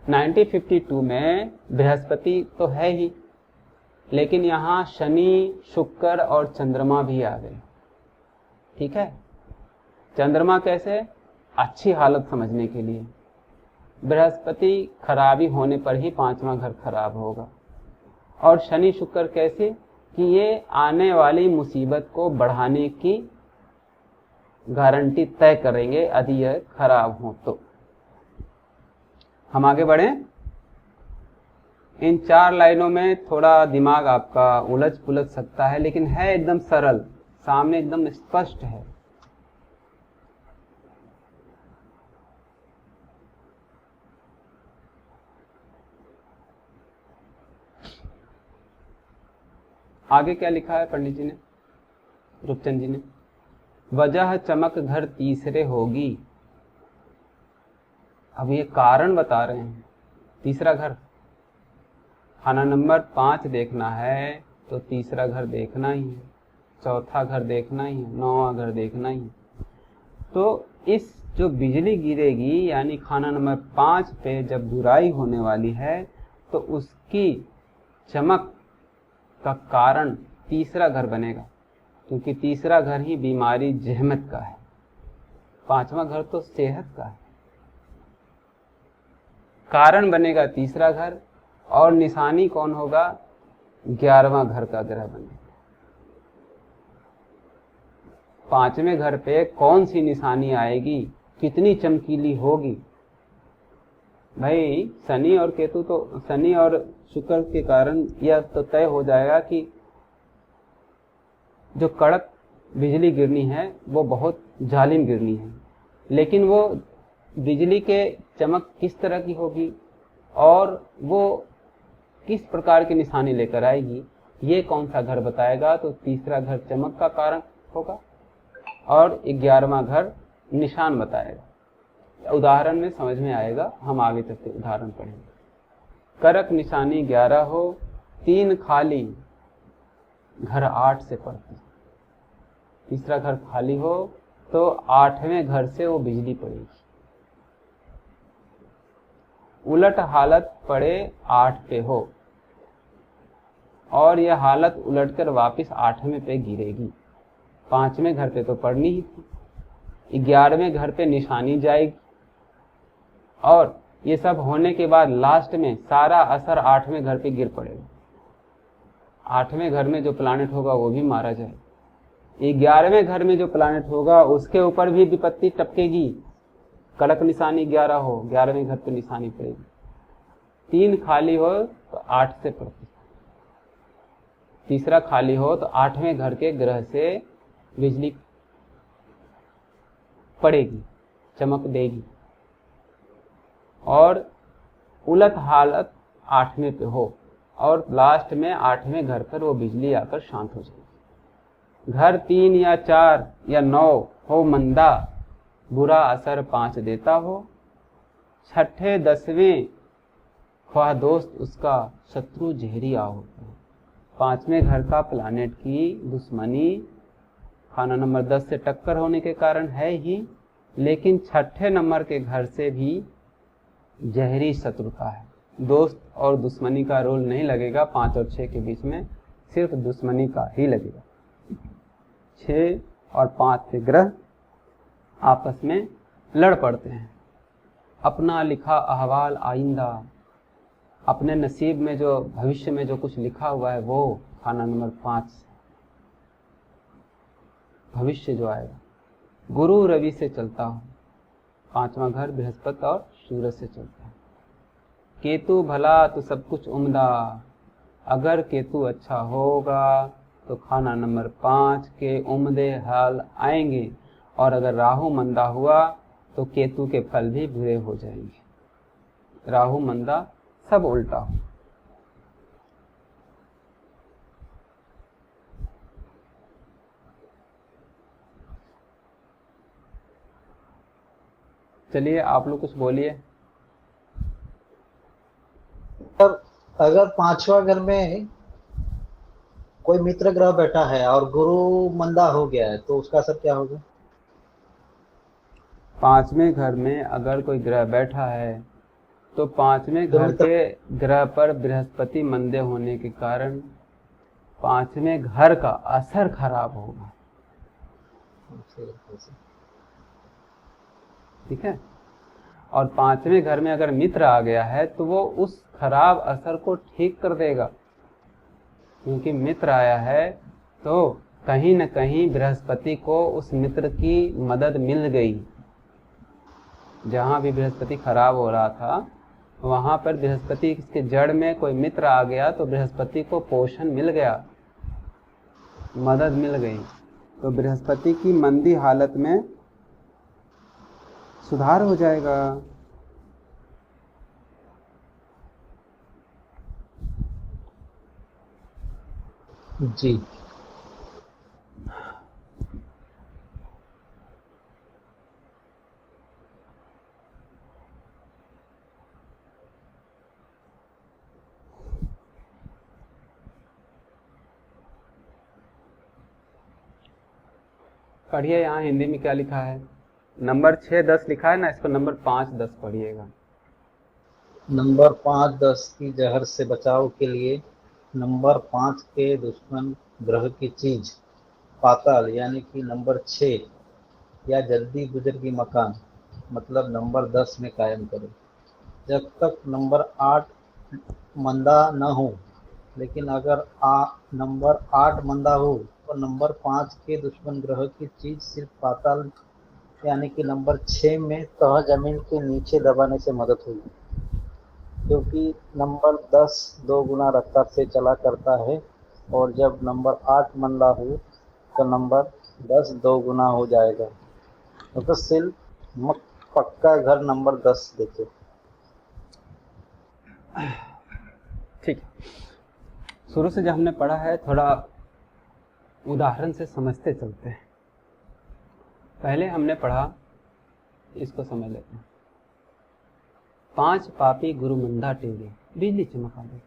1952 में बृहस्पति तो है ही, लेकिन यहाँ शनि, शुक्र और चंद्रमा भी आ गए। ठीक है, चंद्रमा कैसे? अच्छी हालत समझने के लिए। बृहस्पति खराबी होने पर ही 5वां घर खराब होगा। और शनि शुक्र कैसे? कि ये आने वाली मुसीबत को बढ़ाने की गारंटी तय करेंगे यदि यह खराब हो तो। हम आगे बढ़े। इन 4 लाइनों में थोड़ा दिमाग आपका उलझ पुलझ सकता है, लेकिन है एकदम सरल, सामने एकदम स्पष्ट है। आगे क्या लिखा है पंडित जी ने, रूपचंद जी ने? वजह चमक घर तीसरे होगी। अब ये कारण बता रहे हैं। तीसरा घर, खाना नंबर 5 देखना है तो तीसरा घर देखना ही है, चौथा घर देखना ही है, 9वां घर देखना ही है। तो इस जो बिजली गिरेगी यानी खाना नंबर 5 पे जब बुराई होने वाली है तो उसकी चमक का कारण तीसरा घर बनेगा, क्योंकि तीसरा घर ही बीमारी जहमत का है, 5वां घर तो सेहत का है। कारण बनेगा तीसरा घर, और निशानी कौन होगा? 11वां घर का ग्रह बनेगा। 5वें घर पे कौन सी निशानी आएगी? कितनी चमकीली होगी। भाई शनि और केतु तो, शनि और शुक्र के कारण यह तो तय हो जाएगा कि जो कड़क बिजली गिरनी है वो बहुत जालिम गिरनी है। लेकिन वो बिजली के चमक किस तरह की होगी और वो किस प्रकार की निशानी लेकर आएगी, ये कौन सा घर बताएगा। तो तीसरा घर चमक का कारण होगा और 11वां घर निशान बताएगा। उदाहरण में समझ में आएगा, हम आगे चलते उदाहरण पढ़ेंगे। करक निशानी 11 हो, 3 खाली, घर 8 से पड़ती। तीसरा घर खाली हो तो 8वें घर से वो बिजली पड़ेगी। उलट हालत पड़े 8 पे हो और यह हालत उलटकर वापस 8वें पे गिरेगी। 5वें घर पे तो पड़नी ही थी, 11वें घर पे निशानी जाएगी और ये सब होने के बाद लास्ट में सारा असर 8वें घर पे गिर पड़ेगा। 8वें घर में जो प्लानेट होगा वो भी मारा जाएगा। 11वें घर में जो प्लानेट होगा उसके ऊपर भी विपत्ति टपकेगी। कड़क निशानी 11 हो, 11वें घर पे निशानी पड़ेगी। 3 खाली हो तो 8 से पड़ती। तीसरा खाली हो तो 8वें घर के ग्रह से बिजली पड़ेगी, चमक देगी। और उलट हालत 8वें पे हो और लास्ट में 8वें घर पर वो बिजली आकर शांत हो जाएगी। घर 3 या 4 या 9 हो मंदा, बुरा असर 5 देता हो। 6ठे 10वें ख्वाह दोस्त उसका, शत्रु जहरी हो। 5वें घर का प्लानेट की दुश्मनी खाना नंबर 10 से टक्कर होने के कारण है ही, लेकिन 6ठे नंबर के घर से भी जहरी शत्रुता है। दोस्त और दुश्मनी का रोल नहीं लगेगा 5 और 6 के बीच में, सिर्फ दुश्मनी का ही लगेगा। 6 और 5 के ग्रह आपस में लड़ पड़ते हैं। अपना लिखा अहवाल आइंदा, अपने नसीब में जो भविष्य में जो कुछ लिखा हुआ है वो खाना नंबर 5 भविष्य जो आएगा। गुरु रवि से चलता हूँ, 5वां घर बृहस्पति और सूरज से चलता है। केतु भला तो सब कुछ उम्दा, अगर केतु अच्छा होगा तो खाना नंबर 5 के उम्दे हाल आएंगे और अगर राहु मंदा हुआ तो केतु के फल भी बुरे हो जाएंगे। राहु मंदा सब उल्टा हो। चलिए आप लोग कुछ बोलिए। अगर 5वां घर में कोई मित्र ग्रह बैठा है और गुरु मंदा हो गया है तो उसका असर क्या होगा? 5वें घर में अगर कोई ग्रह बैठा है तो 5वें घर के ग्रह पर बृहस्पति मंदे होने के कारण 5वें घर का असर खराब होगा। ठीक है। और 5वें घर में अगर मित्र आ गया है तो वो उस खराब असर को ठीक कर देगा, क्योंकि मित्र आया है तो कहीं न कहीं बृहस्पति को उस मित्र की मदद मिल गई। जहां भी बृहस्पति खराब हो रहा था वहां पर बृहस्पति के जड़ में कोई मित्र आ गया तो बृहस्पति को पोषण मिल गया, मदद मिल गई। तो बृहस्पति की मंदी हालत में सुधार हो जाएगा। जी। पढ़िए, यहाँ हिंदी में क्या लिखा है। नंबर 6 10 लिखा है ना, इसको नंबर 5 10 पढ़िएगा। नंबर 5 10 की जहर से बचाव के लिए नंबर 5 के दुश्मन ग्रह की चीज पाताल यानी कि नंबर 6 या जल्दी गुजरगी मकान मतलब नंबर 10 में कायम करो। जब तक नंबर 8 मंदा न हो, लेकिन अगर नंबर 8 मंदा हो तो नंबर 5 के दुश्मन ग्रह की चीज सिर्फ पाताल यानी कि नंबर 6 में तह जमीन के नीचे दबाने से मदद होगी, क्योंकि नंबर 10 2 गुना रफ्तार से चला करता है, और जब नंबर 8 मंदा हो तो नंबर 10 2 गुना हो जाएगा। तो सिर्फ पक्का घर नंबर 10 देखे। ठीक है, शुरू से जो हमने पढ़ा है थोड़ा उदाहरण से समझते चलते हैं। पहले हमने पढ़ा, इसको समझ लेते हैं। 5 पापी गुरु मंदा टेढ़े, बिजली चमका देती।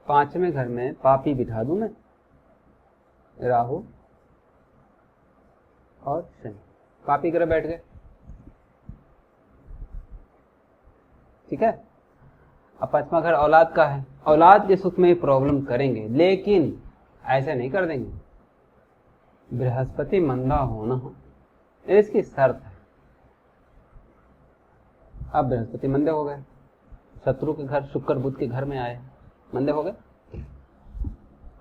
5वें घर में पापी बिठा दूं मैं, राहु और शनि, पापी ग्रह बैठ गए। ठीक है। अब 5वां घर औलाद का है, औलाद के सुख में प्रॉब्लम करेंगे, लेकिन ऐसे नहीं कर देंगे। बृहस्पति मंदा होना इसकी शर्त है। अब बृहस्पति मंदे हो गए, शत्रु के घर शुक्र बुध के घर में आए, मंदे हो गए।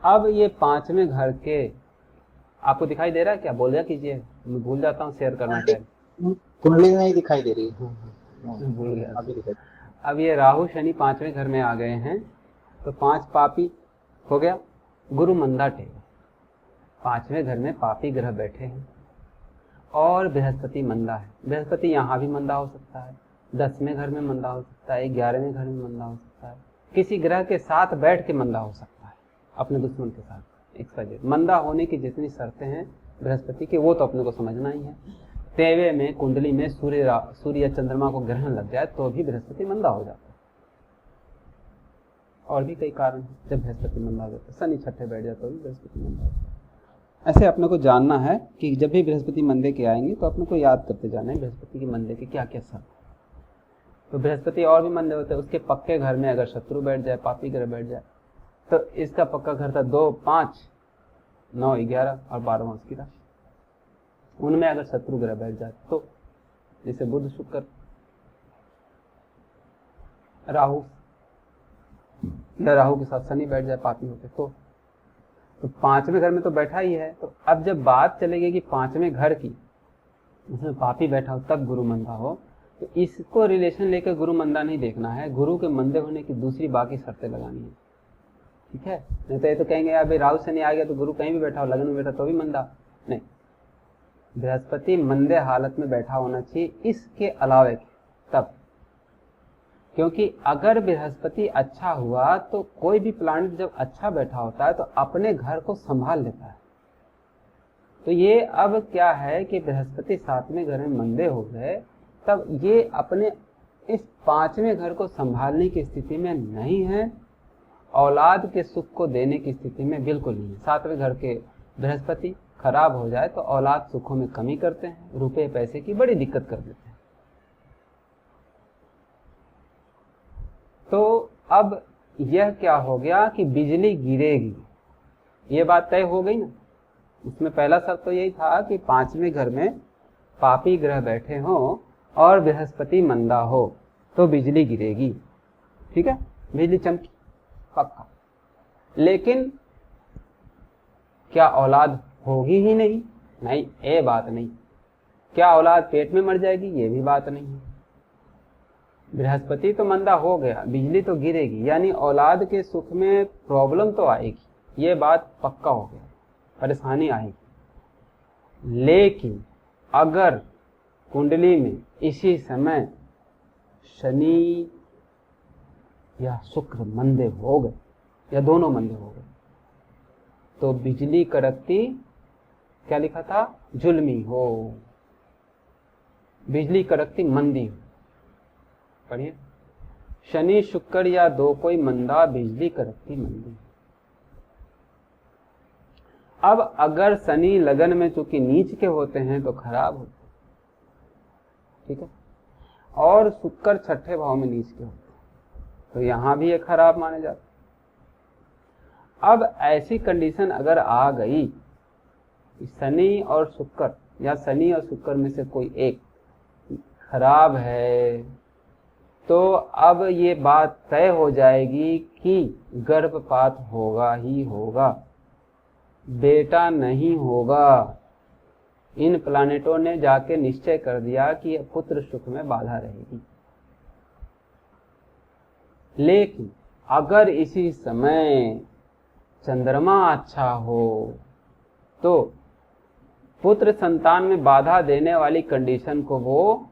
अब ये 5वें घर के, आपको दिखाई दे रहा है क्या? बोल दिया कीजिए, मैं भूल जाता हूँ शेयर करना चाहिए। कुंडली नहीं दिखाई दे रही। भूल गया। अभी दिखाई। अब ये राहु शनि 5वें घर में आ गए हैं, तो 5 पापी हो गया, गुरु मंदा टेढ़े। 5वें घर में पापी ग्रह बैठे हैं और बृहस्पति मंदा है। बृहस्पति यहाँ भी मंदा हो सकता है, 10वें घर में मंदा हो सकता है, 11वें घर में मंदा हो सकता है, किसी ग्रह के साथ बैठ के मंदा हो सकता है, अपने दुश्मन के साथ। मंदा होने की जितनी शर्तें हैं बृहस्पति की, वो तो अपने को समझना ही है। तेवे में कुंडली में सूर्य या चंद्रमा को ग्रहण लग जाए तो भी बृहस्पति मंदा हो जाता है। और भी कई कारण हैं जब बृहस्पति मंदा हो जाता है। शनि छठे बैठ जाता है तो भी बृहस्पति मंदा हो जाता है। ऐसे अपने को जानना है कि जब भी बृहस्पति मंदे के आएंगे तो अपने को याद करते जाना है बृहस्पति के मंदे के क्या क्या शर्त है। तो बृहस्पति और भी मंदे होते हैं, उसके पक्के घर में अगर शत्रु बैठ जाए, पापी ग्रह बैठ जाए, तो इसका पक्का घर था 2, 5, 9, 11 और 12वां उसकी राशि। उनमें अगर शत्रु ग्रह बैठ जाए तो जैसे बुध शुक्र राहु, या राहु के साथ शनि बैठ जाए पापी होते, तो 5वें घर में तो बैठा ही है। तो अब जब बात चलेगी कि 5वें घर की, उसमें पापी बैठा हो तब गुरु मंदा हो, तो इसको रिलेशन लेकर गुरु मंदा नहीं देखना है, गुरु के मंदे होने की दूसरी बाकी शर्तें लगानी है। ठीक है। नहीं तो ये तो कहेंगे अभी राहु शनि आ गया तो गुरु कहीं भी बैठा हो, लगन में बैठा तो भी मंदा नहीं। बृहस्पति मंदे हालत में बैठा होना चाहिए, इसके अलावे तब, क्योंकि अगर बृहस्पति अच्छा हुआ तो कोई भी प्लानिट जब अच्छा बैठा होता है तो अपने घर को संभाल लेता है। तो ये अब क्या है कि बृहस्पति 7वें घर में मंदे हो गए, तब ये अपने इस 5वें घर को संभालने की स्थिति में नहीं है, औलाद के सुख को देने की स्थिति में बिल्कुल नहीं है। 7वें घर के बृहस्पति खराब हो जाए तो औलाद सुखों में कमी करते हैं, रुपए पैसे की बड़ी दिक्कत कर देते हैं। तो अब यह क्या हो गया कि बिजली गिरेगी, ये बात तय हो गई ना। इसमें पहला शर्त तो यही था कि 5वें घर में पापी ग्रह बैठे हों और बृहस्पति मंदा हो तो बिजली गिरेगी। ठीक है, बिजली चमकी पक्का। लेकिन क्या औलाद होगी ही नहीं? नहीं, ये बात नहीं। क्या औलाद पेट में मर जाएगी? ये भी बात नहीं है। बृहस्पति तो मंदा हो गया, बिजली तो गिरेगी, यानी औलाद के सुख में प्रॉब्लम तो आएगी, ये बात पक्का हो गया, परेशानी आएगी। लेकिन अगर कुंडली में इसी समय शनि या शुक्र मंदे हो गए या दोनों मंदे हो गए तो बिजली कड़कती, क्या लिखा था, जुल्मी हो, बिजली कड़कती मंदी हो। पढ़िए, शनि शुक्र या दो कोई मंदा, बिजली कड़कती मंदी। अब अगर शनि लगन में चूंकि नीच के होते हैं तो खराब होते हैं, ठीक है, और शुक्र छठे भाव में नीच के होते हैं तो यहां भी ये खराब माने जाते। अब ऐसी कंडीशन अगर आ गई शनि और शुक्र या शनि और शुक्र में से कोई एक खराब है, तो अब ये बात तय हो जाएगी कि गर्भपात होगा ही होगा। बेटा नहीं होगा। इन प्लानेटों ने जाके निश्चय कर दिया कि पुत्र सुख में बाधा रहेगी। लेकिन अगर इसी समय चंद्रमा अच्छा हो तो पुत्र संतान में बाधा देने वाली कंडीशन को वो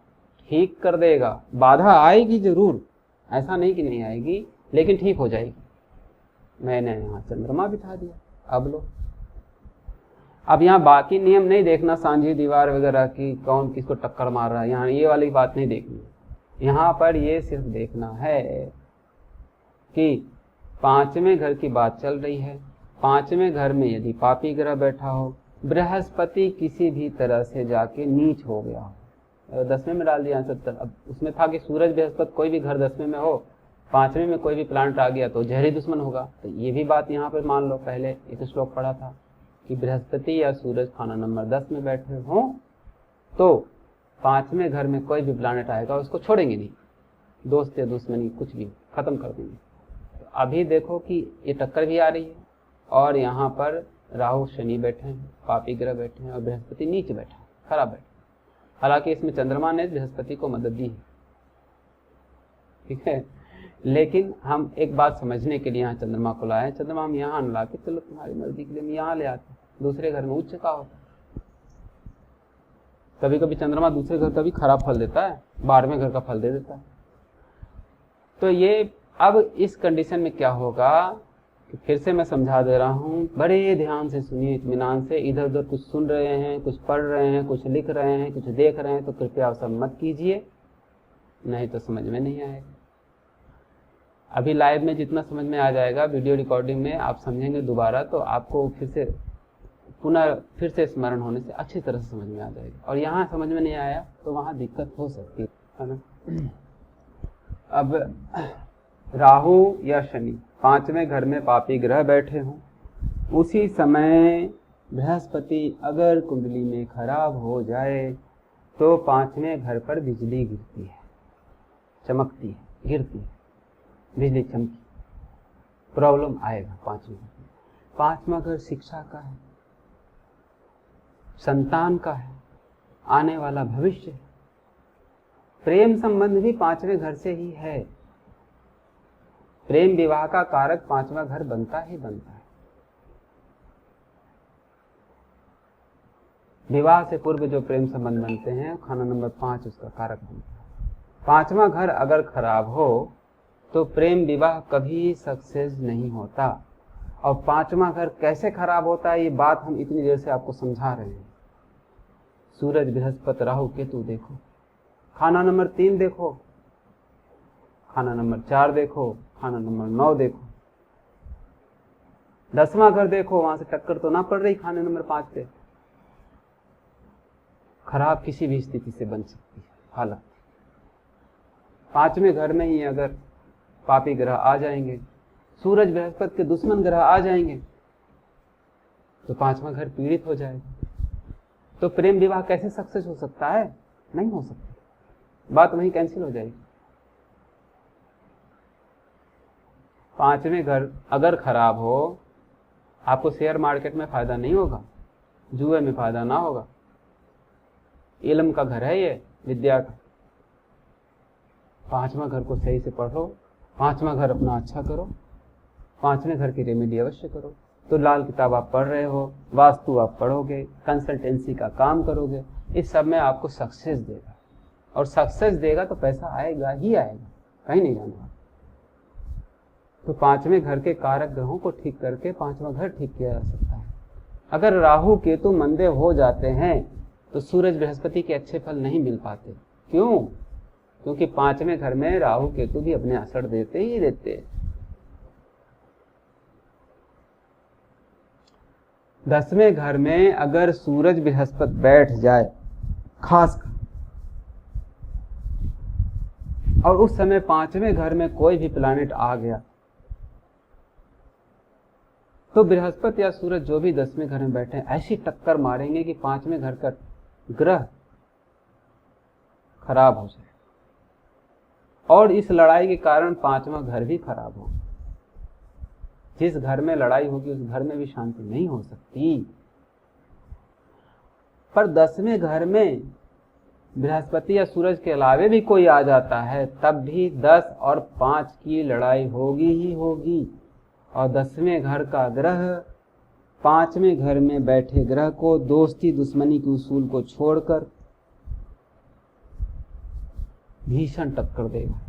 ठीक कर देगा। बाधा आएगी जरूर, ऐसा नहीं कि नहीं आएगी, लेकिन ठीक हो जाएगी। मैंने यहाँ चंद्रमा बिठा दिया, अब लो। अब यहाँ बाकी नियम नहीं देखना, सांझी दीवार वगैरह की कौन किसको टक्कर मार रहा है, यहाँ ये वाली बात नहीं देखनी। यहाँ पर ये सिर्फ देखना है कि पांचवें घर की बात चल रही है। पांचवें घर में यदि पापी ग्रह बैठा हो, बृहस्पति किसी भी तरह से जाके नीच हो गया हो, 10वें में डाल दिया 70। अब उसमें था कि सूरज बृहस्पति कोई भी घर 10वें में हो, 5वें में कोई भी प्लांट आ गया तो जहरी दुश्मन होगा। तो ये भी बात यहाँ पर मान लो, पहले एक श्लोक पढ़ा था कि बृहस्पति या सूरज खाना नंबर 10 में बैठे हों तो 5वें घर में कोई भी प्लानेट आएगा उसको छोड़ेंगे नहीं, दोस्त या दुश्मनी कुछ भी खत्म कर देंगे। तो अभी देखो कि ये टक्कर भी आ रही है और यहाँ पर राहु शनि बैठे हैं, पापी ग्रह बैठे हैं और बृहस्पति नीचे बैठा है, खराब बैठा। हालांकि इसमें चंद्रमा ने बृहस्पति को मदद दी है, ठीक है। लेकिन हम एक बात समझने के लिए यहाँ चंद्रमा को लाए। चंद्रमा हम यहाँ न ला के चलो तुम्हारी मर्जी के लिए हम यहाँ ले आते, दूसरे घर में उच्च का होता। कभी कभी चंद्रमा दूसरे घर का भी खराब फल देता है, 12वें घर का फल दे देता है। तो ये अब इस कंडीशन में क्या होगा कि फिर से मैं समझा दे रहा हूँ, बड़े ध्यान से सुनिए, इत्मीनान से। इधर उधर कुछ सुन रहे हैं, कुछ पढ़ रहे हैं, कुछ लिख रहे हैं, कुछ देख रहे हैं तो कृपया सब मत कीजिए, नहीं तो समझ में नहीं आएगा। अभी लाइव में जितना समझ में आ जाएगा, वीडियो रिकॉर्डिंग में आप समझेंगे दोबारा तो आपको फिर से स्मरण होने से अच्छी तरह से समझ में आ जाएगा। और यहाँ समझ में नहीं आया तो वहाँ दिक्कत हो सकती है ना। अब राहु या शनि 5वें घर में पापी ग्रह बैठे हों, उसी समय बृहस्पति अगर कुंडली में खराब हो जाए तो 5वें घर पर बिजली गिरती है, चमकती है, गिरती है, बिजली चमकी, प्रॉब्लम आएगा। 5वां घर शिक्षा का है, संतान का है, आने वाला भविष्य है। प्रेम संबंध भी 5वें घर से ही है। प्रेम विवाह का कारक 5वां घर बनता ही बनता है। विवाह से पूर्व जो प्रेम संबंध बनते हैं खाना नंबर 5 उसका कारक बनता है। 5वां घर अगर खराब हो तो प्रेम विवाह कभी सक्सेस नहीं होता। और 5वां घर कैसे खराब होता है ये बात हम इतनी देर से आपको समझा रहे हैं। सूरज बृहस्पति राहु केतु देखो, खाना नंबर 3 देखो, खाना नंबर 4 देखो, खाना नंबर 9 देखो, 10वां घर देखो, वहां से टक्कर तो ना पड़ रही खाने नंबर 5 पे। खराब किसी भी स्थिति से बन सकती है हालत। 5वें घर में ही अगर पापी ग्रह आ जाएंगे, सूरज बृहस्पति के दुश्मन ग्रह आ जाएंगे तो 5वां घर पीड़ित हो जाएगा। तो प्रेम विवाह कैसे सक्सेस हो सकता है? नहीं हो सकता, बात वहीं कैंसिल हो जाएगी। 5वें घर अगर खराब हो, आपको शेयर मार्केट में फायदा नहीं होगा, जुए में फायदा ना होगा। इल्म का घर है ये, विद्या का। 5वां घर को सही से पढ़ो, 5वां घर अपना अच्छा करो, 5वें घर की रेमेडी अवश्य करो। तो लाल किताब आप पढ़ रहे हो, वास्तु आप पढ़ोगे, कंसल्टेंसी का काम करोगे, इस सब में आपको सक्सेस देगा। और सक्सेस देगा तो पैसा आएगा ही आएगा, कहीं नहीं जाना। तो 5वें घर के कारक ग्रहों को ठीक करके 5वां घर ठीक किया जा सकता है। अगर राहु केतु मंदे हो जाते हैं तो सूरज बृहस्पति के अच्छे फल नहीं मिल पाते। क्यों? क्योंकि 5वें घर में राहु केतु भी अपने असर देते ही देते। 10वें घर में अगर सूरज बृहस्पति बैठ जाए खास कर, और उस समय 5वें घर में कोई भी प्लैनेट आ गया तो बृहस्पति या सूरज जो भी 10वें घर में बैठे हैं ऐसी टक्कर मारेंगे कि 5वें घर का ग्रह खराब हो जाए, और इस लड़ाई के कारण 5वां घर भी खराब हो। जिस घर में लड़ाई होगी उस घर में भी शांति नहीं हो सकती। पर 10वें घर में बृहस्पति या सूरज के अलावे भी कोई आ जाता है तब भी 10 और 5 की लड़ाई होगी ही होगी। और 10वें घर का ग्रह 5वें घर में बैठे ग्रह को दोस्ती दुश्मनी के उसूल को छोड़कर भीषण टक्कर देगा।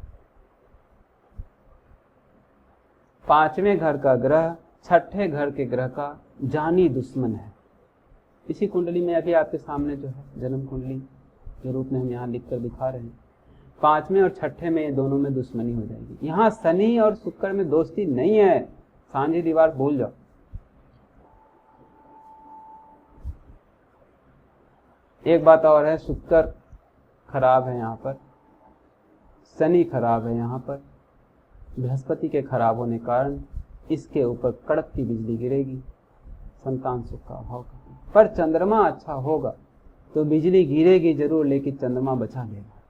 5वें घर का ग्रह 6ठे घर के ग्रह का जानी दुश्मन है। इसी कुंडली में अभी आपके सामने जो है जन्म कुंडली के रूप में हम यहाँ लिख कर दिखा रहे हैं। 5वें और 6ठे में ये दोनों में दुश्मनी हो जाएगी। यहाँ शनि और शुक्र में दोस्ती नहीं है, सांझी दीवार भूल जाओ। एक बात और है, शुक्र खराब है यहाँ पर, शनि खराब है यहाँ पर, बृहस्पति के खराब होने के कारण इसके ऊपर कड़कती बिजली गिरेगी, संतान सुख का अभाव का। पर चंद्रमा अच्छा होगा तो बिजली गिरेगी जरूर, लेकिन चंद्रमा बचा लेगा,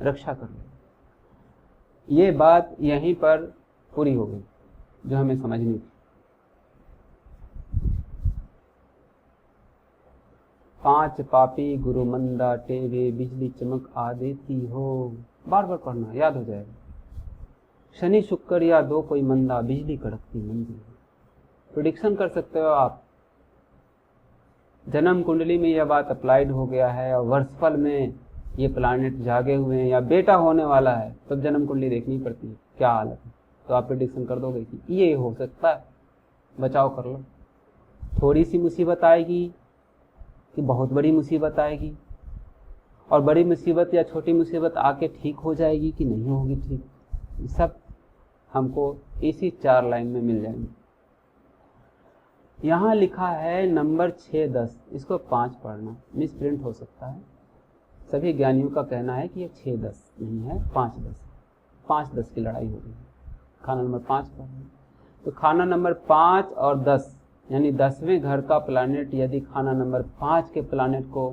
रक्षा कर लेगा। ये बात यहीं पर पूरी हो गई जो हमें समझनी थी। 5 पापी गुरु मंदा टेवे बिजली चमक आ देती हो, बार बार पढ़ना याद हो जाएगा। शनि शुक्र या 2 कोई मंदा बिजली कड़कती मंदी। प्रेडिक्शन कर सकते हो आप, जन्म कुंडली में यह बात अप्लाइड हो गया है और वर्षफल में ये प्लानेट जागे हुए हैं या बेटा होने वाला है, तब जन्म कुंडली देखनी पड़ती है क्या हालत है, तो आप प्रेडिक्शन कर दोगे कि ये हो सकता है, बचाव कर लो। थोड़ी सी मुसीबत आएगी कि बहुत बड़ी मुसीबत आएगी, और बड़ी मुसीबत या छोटी मुसीबत आके ठीक हो जाएगी कि नहीं होगी ठीक, ये सब हमको इसी 4 लाइन में मिल जाएंगे। यहाँ लिखा है नंबर 6, 10, इसको 5 पढ़ना, मिस प्रिंट हो सकता है। सभी ज्ञानियों का कहना है कि ये 6, 10 नहीं है, 5, 10, 5, 10 की लड़ाई हो गई। खाना नंबर 5 पढ़ना, तो खाना नंबर 5 और 10 यानी 10वें घर का प्लानेट यदि खाना नंबर 5 के प्लानेट को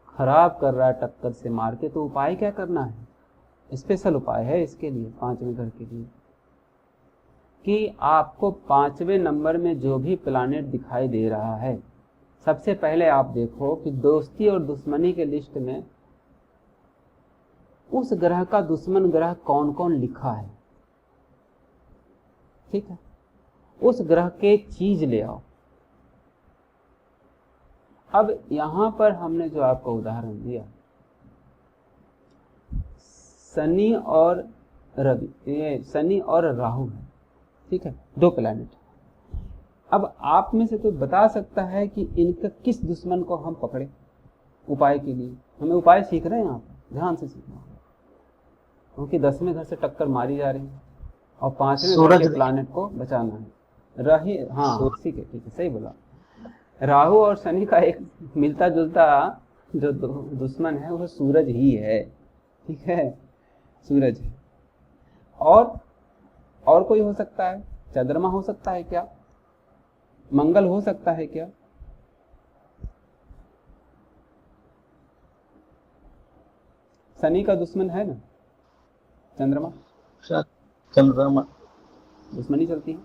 खराब कर रहा है टक्कर से मार के, तो उपाय क्या करना है? स्पेशल उपाय है इसके लिए, 5वें घर के लिए, कि आपको 5वें नंबर में जो भी प्लानेट दिखाई दे रहा है, सबसे पहले आप देखो कि दोस्ती और दुश्मनी के लिस्ट में उस ग्रह का दुश्मन ग्रह कौन कौन लिखा है। ठीक है, उस ग्रह के चीज ले आओ। अब यहां पर हमने जो आपको उदाहरण दिया, शनि और रवि, ये शनि और राहु है, ठीक है, 2 प्लैनेट। अब आप में से कोई बता सकता है कि इनका किस दुश्मन को हम पकड़े उपाय के लिए? हमें उपाय सीख रहे हैं, यहाँ पर ध्यान से सीखना, क्योंकि 10वें घर से टक्कर मारी जा रही है और 5वें घर के प्लैनेट को बचाना है। रही, हाँ ठीक है, सही बोला। राहु और शनि का एक मिलता जुलता जो दुश्मन है वो सूरज ही है, ठीक है, सूरज है। और कोई हो सकता है? चंद्रमा हो सकता है क्या? मंगल हो सकता है क्या? शनि का दुश्मन है ना चंद्रमा, चंद्रमा दुश्मनी चलती है।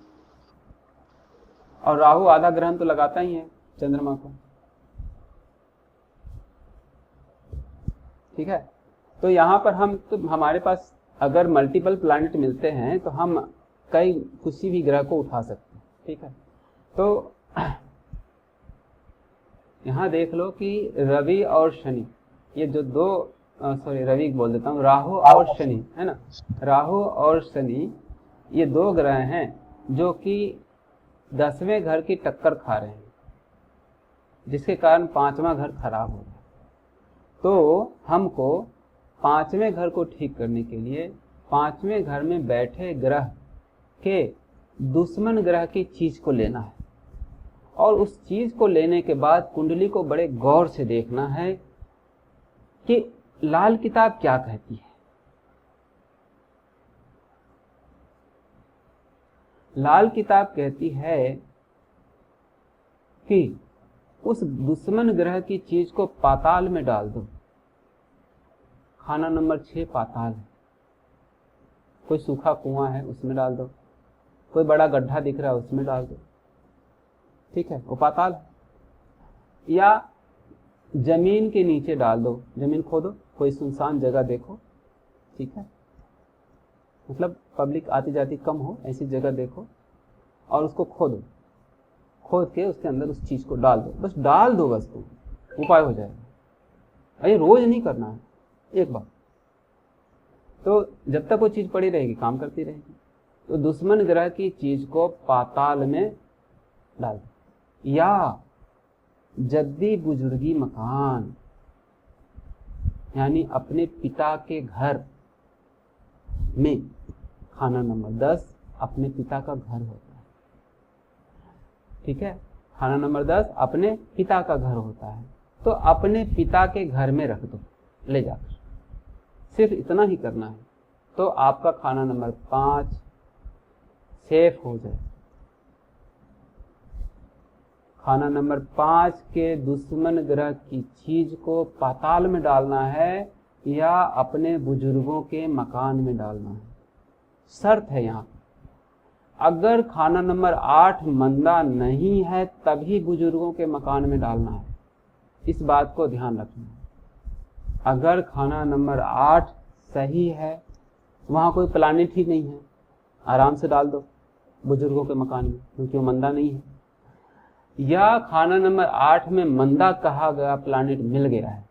और राहु आधा ग्रहण तो लगाता ही है चंद्रमा को, ठीक है। तो यहाँ पर हमारे पास अगर मल्टीपल प्लैनेट मिलते हैं तो हम किसी भी ग्रह को उठा सकते हैं, ठीक है। तो यहाँ देख लो कि रवि और शनि, ये जो रवि बोल देता हूँ, राहु और शनि है ना, राहु और शनि ये 2 ग्रह हैं जो कि 10वें घर की टक्कर खा रहे हैं, जिसके कारण 5वां घर खराब हो गया। तो हमको 5वें घर को ठीक करने के लिए 5वें घर में बैठे ग्रह के दुश्मन ग्रह की चीज को लेना है, और उस चीज को लेने के बाद कुंडली को बड़े गौर से देखना है कि लाल किताब क्या कहती है। लाल किताब कहती है कि उस दुश्मन ग्रह की चीज को पाताल में डाल दो। खाना नंबर 6 पाताल है, कोई सूखा कुआं है उसमें डाल दो, कोई बड़ा गड्ढा दिख रहा है उसमें डाल दो, ठीक है, वो पाताल है। या जमीन के नीचे डाल दो, जमीन खोदो, कोई सुनसान जगह देखो, ठीक है, मतलब पब्लिक आती जाती कम हो ऐसी जगह देखो और उसको खोदो, खोद के उसके अंदर उस चीज को डाल दो, बस डाल दो, बस तुम, उपाय हो जाएगा। ये रोज नहीं करना है, एक बार। तो जब तक वो चीज पड़ी रहेगी काम करती रहेगी। तो दुश्मन ग्रह की चीज को पाताल में डाल दो। या जद्दी बुजुर्गी मकान, यानी अपने पिता के घर में, खाना नंबर 10 अपने पिता का घर होता है, ठीक है, खाना नंबर 10 अपने पिता का घर होता है। तो अपने पिता के घर में रख दो ले जाकर, सिर्फ इतना ही करना है, तो आपका खाना नंबर 5 सेफ हो जाए। खाना नंबर 5 के दुश्मन ग्रह की चीज को पाताल में डालना है या अपने बुजुर्गों के मकान में डालना है। शर्त है यहाँ, अगर खाना नंबर 8 मंदा नहीं है तभी बुजुर्गों के मकान में डालना है, इस बात को ध्यान रखना है। अगर खाना नंबर 8 सही है, वहां कोई प्लानिट ही नहीं है, आराम से डाल दो बुजुर्गों के मकान में, क्योंकि वो मंदा नहीं है। या खाना नंबर 8 में मंदा कहा गया प्लानिट मिल गया है,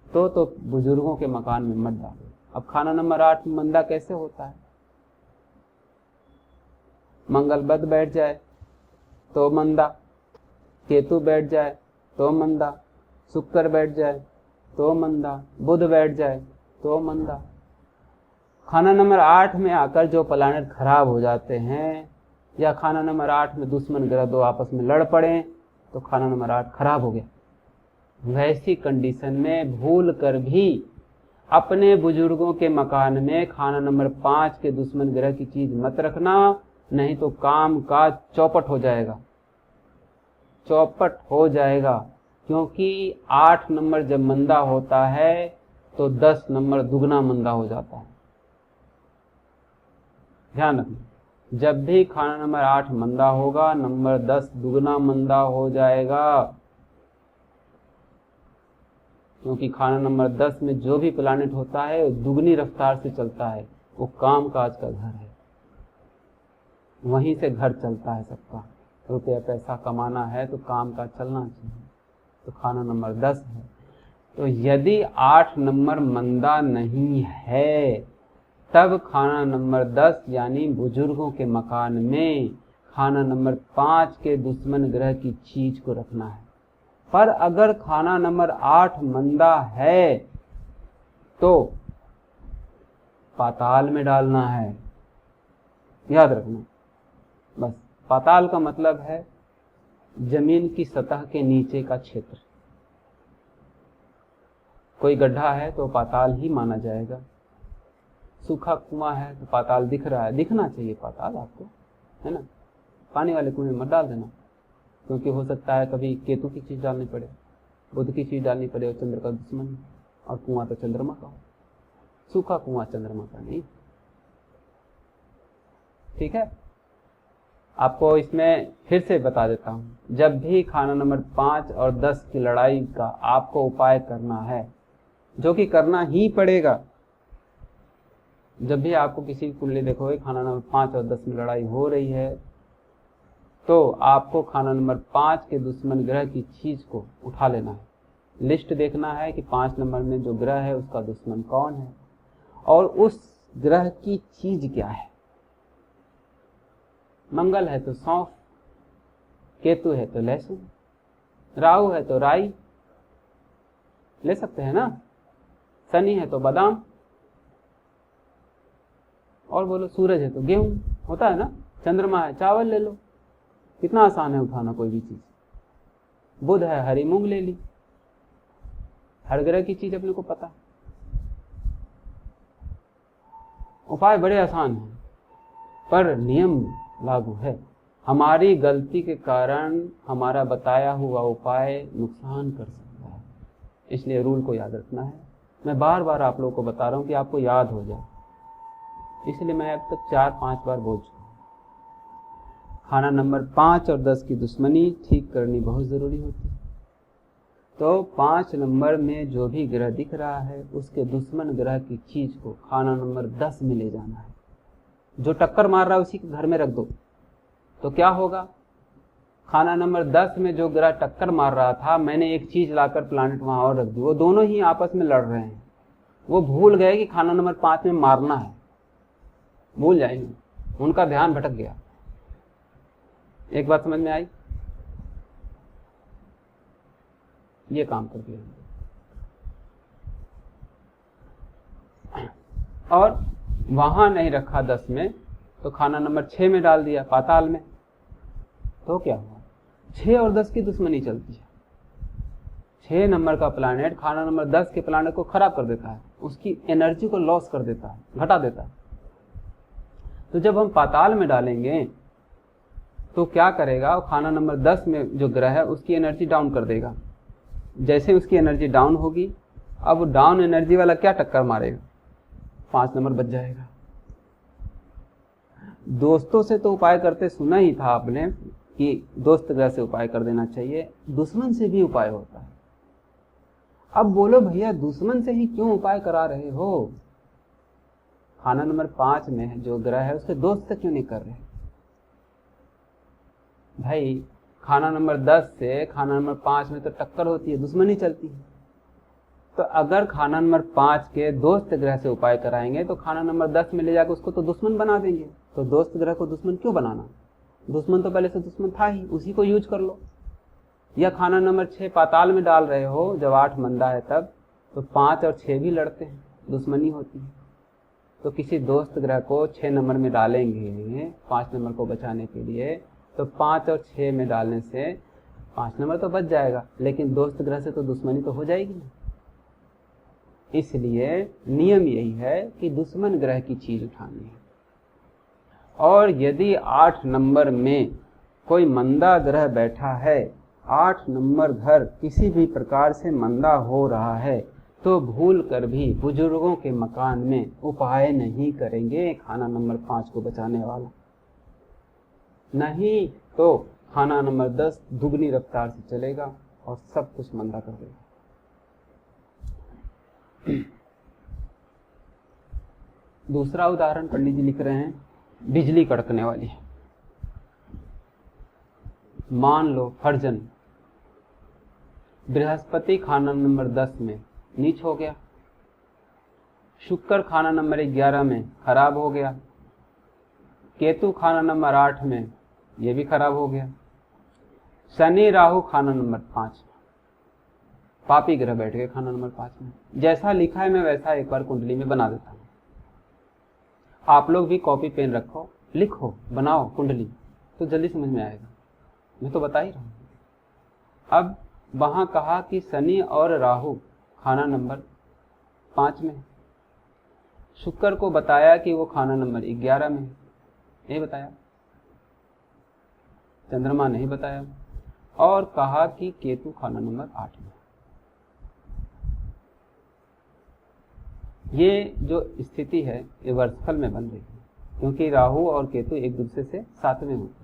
तो बुजुर्गों के मकान में मत डालो। अब खाना नंबर 8 में मंदा कैसे होता है? मंगल बद बैठ जाए तो मंदा, केतु बैठ जाए तो मंदा, शुक्र बैठ जाए तो मंदा, बुध बैठ जाए तो मंदा। खाना नंबर 8 में आकर जो प्लानेट खराब हो जाते हैं, या खाना नंबर 8 में दुश्मन ग्रह दो आपस में लड़ पड़े तो खाना नंबर 8 खराब हो गया। वैसी कंडीशन में भूल कर भी अपने बुजुर्गों के मकान में खाना नंबर 5 के दुश्मन ग्रह की चीज मत रखना, नहीं तो काम का चौपट हो जाएगा, चौपट हो जाएगा। क्योंकि 8 नंबर जब मंदा होता है तो 10 नंबर दुगना मंदा हो जाता है। ध्यान रखना, जब भी खाना नंबर 8 मंदा होगा, नंबर 10 दुगना मंदा हो जाएगा। क्योंकि खाना नंबर 10 में जो भी प्लानेट होता है वो दुगनी रफ्तार से चलता है, वो काम काज का घर है, वहीं से घर चलता है सबका। रुपया पैसा कमाना है तो काम का चलना चाहिए, तो खाना नंबर 10 है। तो यदि 8 नंबर मंदा नहीं है तब खाना नंबर 10 यानी बुजुर्गों के मकान में खाना नंबर 5 के दुश्मन ग्रह की चीज को रखना है। पर अगर खाना नंबर 8 मंदा है तो पाताल में डालना है, याद रखना। बस पाताल का मतलब है जमीन की सतह के नीचे का क्षेत्र। कोई गड्ढा है तो पाताल ही माना जाएगा, सूखा कुआं है तो पाताल दिख रहा है, दिखना चाहिए पाताल आपको, है ना। पानी वाले कुएं में मत डाल देना, क्योंकि हो सकता है कभी केतु की चीज डालनी पड़े, बुध की चीज डालनी पड़े और चंद्र का दुश्मन, और कुआं तो चंद्रमा का हो, सूखा कुआं चंद्रमा का नहीं, ठीक है। आपको इसमें फिर से बता देता हूं, जब भी खाना नंबर 5 और 10 की लड़ाई का आपको उपाय करना है, जो कि करना ही पड़ेगा, जब भी आपको किसी कुंडली देखोगे खाना नंबर 5 और 10 में लड़ाई हो रही है, तो आपको खाना नंबर 5 के दुश्मन ग्रह की चीज को उठा लेना है। लिस्ट देखना है कि 5 नंबर में जो ग्रह है उसका दुश्मन कौन है और उस ग्रह की चीज क्या है। मंगल है तो सौंफ, केतु है तो लहसुन, राहु है तो राई ले सकते हैं ना, शनि है तो बादाम, और बोलो सूरज है तो गेहूं, होता है ना, चंद्रमा है चावल ले लो। कितना आसान है उठाना कोई भी चीज। बुध है हरी मूंग ले ली, हर ग्रह की चीज अपने को पता है। उपाय बड़े आसान हैं पर नियम लागू है। हमारी गलती के कारण हमारा बताया हुआ उपाय नुकसान कर सकता है, इसलिए रूल को याद रखना है। मैं बार बार आप लोगों को बता रहा हूं कि आपको याद हो जाए, इसलिए मैं अब तक 4-5 बार बोल चुका हूं। खाना नंबर 5 और 10 की दुश्मनी ठीक करनी बहुत ज़रूरी होती है। तो 5 नंबर में जो भी ग्रह दिख रहा है उसके दुश्मन ग्रह की चीज़ को खाना नंबर 10 में ले जाना है। जो टक्कर मार रहा है उसी के घर में रख दो, तो क्या होगा? खाना नंबर 10 में जो ग्रह टक्कर मार रहा था, मैंने एक चीज़ लाकर प्लानेट वहाँ और रख दी, वो दोनों ही आपस में लड़ रहे हैं। वो भूल गए कि खाना नंबर 5 में मारना है, भूल जाएंगे, उनका ध्यान भटक गया। एक बात समझ में आई? ये काम कर दिया। और वहां नहीं रखा 10 में, तो खाना नंबर 6 में डाल दिया, पाताल में। तो क्या हुआ? 6 और 10 की दुश्मनी चलती है। 6 नंबर का प्लैनेट खाना नंबर 10 के प्लैनेट को खराब कर देता है, उसकी एनर्जी को लॉस कर देता है, घटा देता है। तो जब हम पाताल में डालेंगे तो क्या करेगा? खाना नंबर 10 में जो ग्रह है उसकी एनर्जी डाउन कर देगा। जैसे उसकी एनर्जी डाउन होगी, अब डाउन एनर्जी वाला क्या टक्कर मारेगा? 5 नंबर बच जाएगा। दोस्तों से तो उपाय करते सुना ही था आपने कि दोस्त ग्रह से उपाय कर देना चाहिए, दुश्मन से भी उपाय होता है। अब बोलो भैया, दुश्मन से ही क्यों उपाय करा रहे हो? खाना नंबर 5 में जो ग्रह है उसके दोस्त से क्यों नहीं कर रहे? भाई खाना नंबर 10 से खाना नंबर 5 में तो टक्कर होती है, दुश्मनी चलती है। तो अगर खाना नंबर 5 के दोस्त ग्रह से उपाय कराएंगे तो खाना नंबर 10 में ले जाकर उसको तो दुश्मन बना देंगे। तो दोस्त ग्रह को दुश्मन क्यों बनाना? दुश्मन तो पहले से दुश्मन था ही, उसी को यूज कर लो। या खाना नंबर 6 पाताल में डाल रहे हो, जब 8 मंदा है तब, तो 5 और 6 भी लड़ते हैं, दुश्मनी होती है। तो किसी दोस्त ग्रह को 6 नंबर में डालेंगे 5 नंबर को बचाने के लिए, तो 5 और 6 में डालने से 5 नंबर तो बच जाएगा, लेकिन दोस्त ग्रह से तो दुश्मनी तो हो जाएगी। इसलिए नियम यही है कि दुश्मन ग्रह की चीज उठानी है। और यदि 8 नंबर में कोई मंदा ग्रह बैठा है, 8 नंबर घर किसी भी प्रकार से मंदा हो रहा है, तो भूल कर भी बुजुर्गों के मकान में उपाय नहीं करेंगे खाना नंबर 5 को बचाने वाला। नहीं तो खाना नंबर 10 दुगनी रफ्तार से चलेगा और सब कुछ मंदा कर देगा। दूसरा उदाहरण पंडित जी लिख रहे हैं, बिजली कड़कने वाली। मान लो फर्जन बृहस्पति खाना नंबर 10 में नीच हो गया, शुक्र खाना नंबर 11 में खराब हो गया, केतु खाना नंबर 8 में ये भी खराब हो गया, शनि राहु खाना नंबर 5, पापी ग्रह बैठ गए खाना नंबर 5 में। जैसा लिखा है मैं वैसा एक बार कुंडली में बना देता हूं। आप लोग भी कॉपी पेन रखो, लिखो, बनाओ कुंडली, तो जल्दी समझ में आएगा। मैं तो बता ही रहा हूं। अब वहां कहा कि शनि और राहु खाना नंबर 5 में, शुक्र को बताया कि वो खाना नंबर 11 में, ये बताया, चंद्रमा नहीं बताया, और कहा कि केतु खाना नंबर 8 में। ये जो स्थिति है ये वर्षफल में बन रही है, क्योंकि राहु और केतु एक दूसरे से साथ में होते हैं।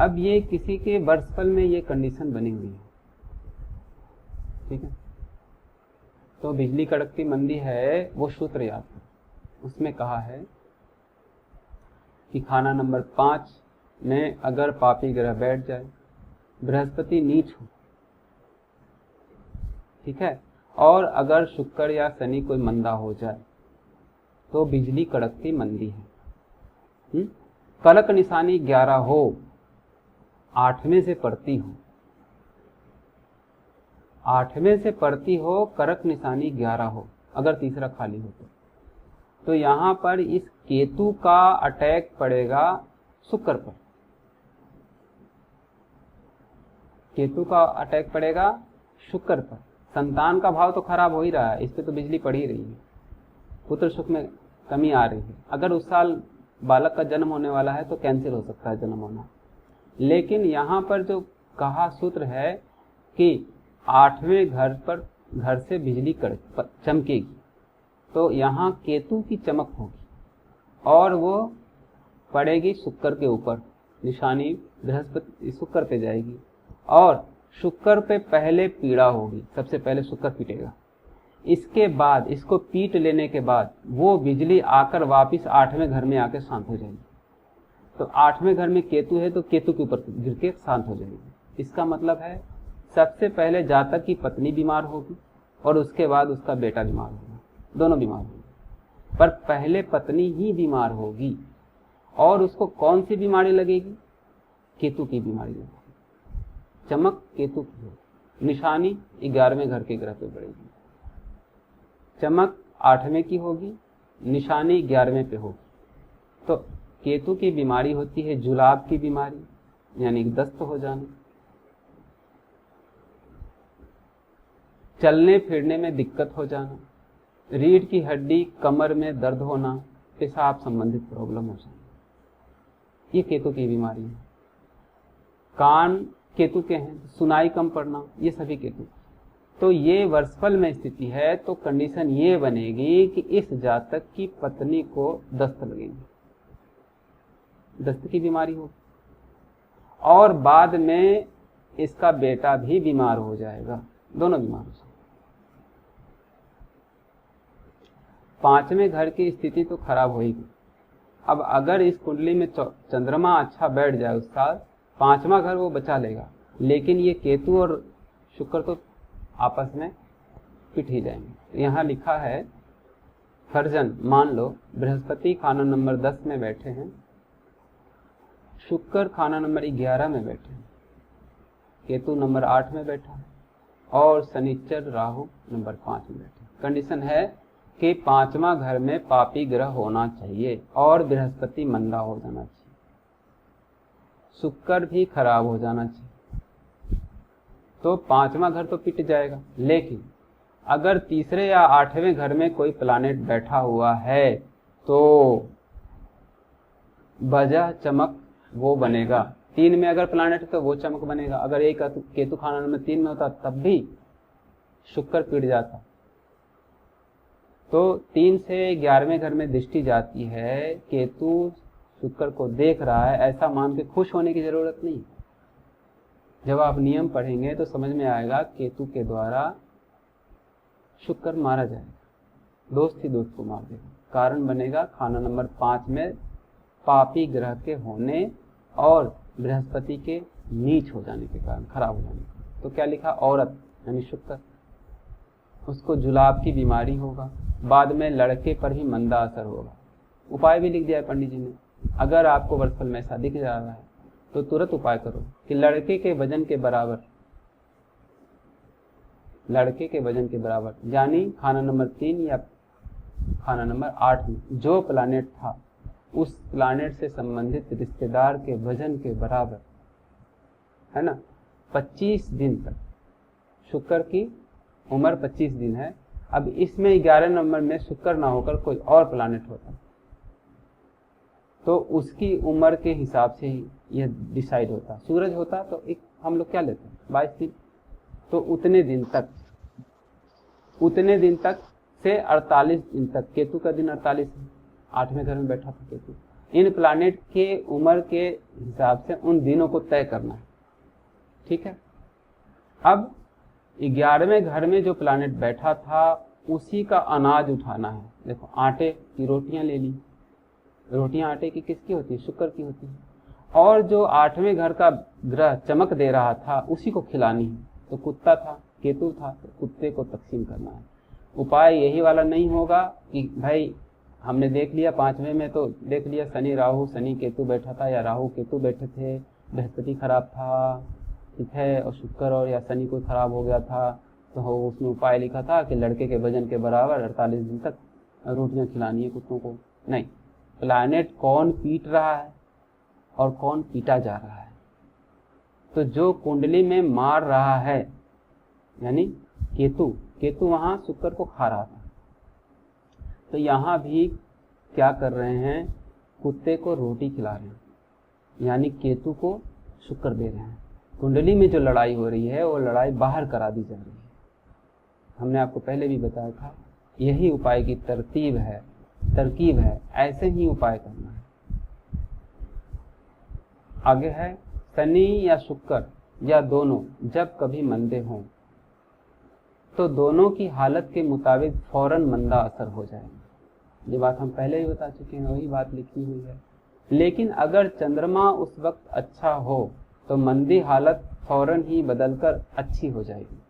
अब ये किसी के वर्षफल में ये कंडीशन बनी हुई है, ठीक है। तो बिजली कड़कती मंदी है वो सूत्र याद है, उसमें कहा है कि खाना नंबर 5 में अगर पापी ग्रह बैठ जाए, बृहस्पति नीच हो, ठीक है, और अगर शुक्र या शनि कोई मंदा हो जाए तो बिजली कड़कती मंदी है। कलक निशानी 11 हो, 8वें से पड़ती हो, 8वें से पड़ती हो, करक निशानी 11 हो, अगर तीसरा खाली हो तो यहां पर इस केतु का अटैक पड़ेगा शुक्र पर, केतु का अटैक पड़ेगा शुक्र पर। संतान का भाव तो खराब हो ही रहा है, इस पे तो बिजली पड़ ही रही है, पुत्र सुख में कमी आ रही है। अगर उस साल बालक का जन्म होने वाला है तो कैंसिल हो सकता है जन्म होना। लेकिन यहाँ पर जो कहा सूत्र है कि 8वें घर से बिजली चमकेगी, तो यहाँ केतु की चमक होगी और वो पड़ेगी शुक्र के ऊपर, निशानी बृहस्पति शुक्र पे जाएगी और शुक्र पे पहले पीड़ा होगी, सबसे पहले शुक्र पीटेगा। इसके बाद इसको पीट लेने के बाद वो बिजली आकर वापिस 8वें घर में आकर शांत हो जाएगी। तो 8वें घर में केतु है तो केतु के ऊपर गिर के शांत हो जाएगी। इसका मतलब है सबसे पहले जातक की पत्नी बीमार होगी और उसके बाद उसका बेटा बीमार होगा, दोनों बीमार होंगे। पर पहले पत्नी ही बीमार होगी और उसको कौन सी बीमारी लगेगी? केतु की बीमारी लगेगी। चमक केतु की होगी, निशानी 11वें घर के ग्रह पे पड़ेगी। चमक 8वें की होगी, निशानी 11वें पे होगी। तो केतु की बीमारी होती है जुलाब की बीमारी, यानी दस्त हो जाना, चलने फिरने में दिक्कत हो जाना, रीढ़ की हड्डी कमर में दर्द होना, पेशाब संबंधित प्रॉब्लम हो जाना, ये केतु की बीमारी है। कान केतु के हैं, सुनाई कम पड़ना, ये सभी केतु। तो ये वर्षफल में स्थिति है तो कंडीशन ये बनेगी कि इस जातक की पत्नी को दस्त लगेगी, दस्त की बीमारी होगी और बाद में इसका बेटा भी बीमार हो जाएगा, दोनों बीमार हो जाएंगे। 5वें घर की स्थिति तो खराब होगी। अब अगर इस कुंडली में चंद्रमा अच्छा बैठ जाए उस साल, 5वां घर वो बचा लेगा, लेकिन ये केतु और शुक्र तो आपस में पिट ही जाएंगे। यहाँ लिखा है फर्जन, मान लो बृहस्पति खाना नंबर 10 में बैठे हैं, शुक्र खाना नंबर 11 में बैठे हैं, केतु नंबर 8 में बैठा है और शनिचर राहु नंबर 5 में बैठे। कंडीशन है कि 5वां घर में पापी ग्रह होना चाहिए और बृहस्पति मंदा हो जाना चाहिए, शुक्र भी खराब हो जाना चाहिए। तो 5वां घर तो पिट जाएगा, लेकिन अगर तीसरे या 8वें घर में कोई प्लानेट बैठा हुआ है तो वजह चमक वो बनेगा। 3 में अगर प्लानेट है तो वो चमक बनेगा। अगर एक केतु खाना नंबर 3 में होता तब भी शुक्र पिट जाता। तो 3 से 11वें घर में दृष्टि जाती है, केतु शुक्र को देख रहा है, ऐसा मान के खुश होने की जरूरत नहीं। जब आप नियम पढ़ेंगे तो समझ में आएगा केतु के द्वारा शुक्र मारा जाएगा, दोस्त ही दोस्त को मार देगा। कारण बनेगा खाना नंबर 5 में पापी ग्रह के होने और बृहस्पति के नीच हो जाने के कारण, खराब हो जाने के। तो क्या लिखा? औरत यानी शुक्र, उसको जुलाब की बीमारी होगा, बाद में लड़के पर भी मंदा असर होगा। उपाय भी लिख दिया है पंडित जी ने। अगर आपको वर्षफल में ऐसा दिख जा रहा है तो तुरंत उपाय करो कि लड़के के वजन के बराबर, लड़के के वजन के बराबर, यानी खाना नंबर 3 या खाना नंबर 8 में जो प्लानेट था उस प्लानेट से संबंधित रिश्तेदार के वजन के बराबर, है ना, 25 दिन तक। शुक्र की उम्र 25 दिन है। अब इसमें 11 नंबर में शुक्र ना होकर कोई और प्लानेट होता तो उसकी उम्र के हिसाब से ही यह डिसाइड होता। सूरज होता तो एक हम लोग क्या लेते हैं 22 दिन, तो उतने दिन तक से 48 दिन तक, केतु का दिन 48 है, 8वें घर में बैठा था केतु। इन प्लानेट के उम्र के हिसाब से उन दिनों को तय करना है, ठीक है। अब 11वें घर में जो प्लानेट बैठा था उसी का अनाज उठाना है। देखो आटे की रोटियां ले ली, रोटियां आटे की किसकी होती है? शुक्र की होती है। और जो 8वें घर का ग्रह चमक दे रहा था उसी को खिलानी है। तो कुत्ता था, केतु था, तो कुत्ते को तकसीम करना है। उपाय यही वाला नहीं होगा कि भाई हमने देख लिया 5वें में, तो देख लिया शनि राहु, शनि केतु बैठा था या राहु केतु बैठे थे, बृहस्पति खराब था, ठीक है, और शुक्र और या शनि कोई खराब हो गया था, तो उसमें उपाय लिखा था कि लड़के के वजन के बराबर 48 दिन तक रोटियां खिलानी है कुत्तों को। नहीं, प्लैनेट कौन पीट रहा है और कौन पीटा जा रहा है। तो जो कुंडली में मार रहा है यानी केतु वहां शुक्र को खा रहा था, तो यहां भी क्या कर रहे हैं? कुत्ते को रोटी खिला रहे हैं, यानी केतु को शुक्र दे रहे हैं। कुंडली में जो लड़ाई हो रही है वो लड़ाई बाहर करा दी जा रही है। हमने आपको पहले भी बताया था, यही उपाय की तरकीब है, ऐसे ही उपाय करना है। आगे है शनि या शुक्र या दोनों जब कभी मंदे हों तो दोनों की हालत के मुताबिक फौरन मंदा असर हो जाएगा। ये बात हम पहले ही बता चुके हैं, वही बात लिखी हुई है। लेकिन अगर चंद्रमा उस वक्त अच्छा हो तो मंदी हालत फौरन ही बदलकर अच्छी हो जाएगी।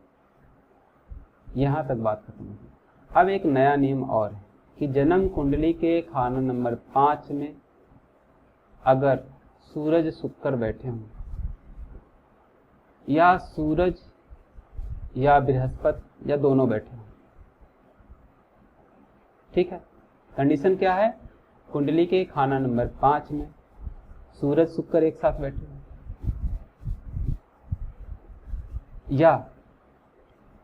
यहां तक बात खत्म हुई। अब एक नया नियम और है कि जन्म कुंडली के खाना नंबर 5 में अगर सूरज शुक्र बैठे हों या सूरज या बृहस्पति या दोनों बैठे हों, ठीक है। कंडीशन क्या है? कुंडली के खाना नंबर 5 में सूरज शुक्र एक साथ बैठे हों या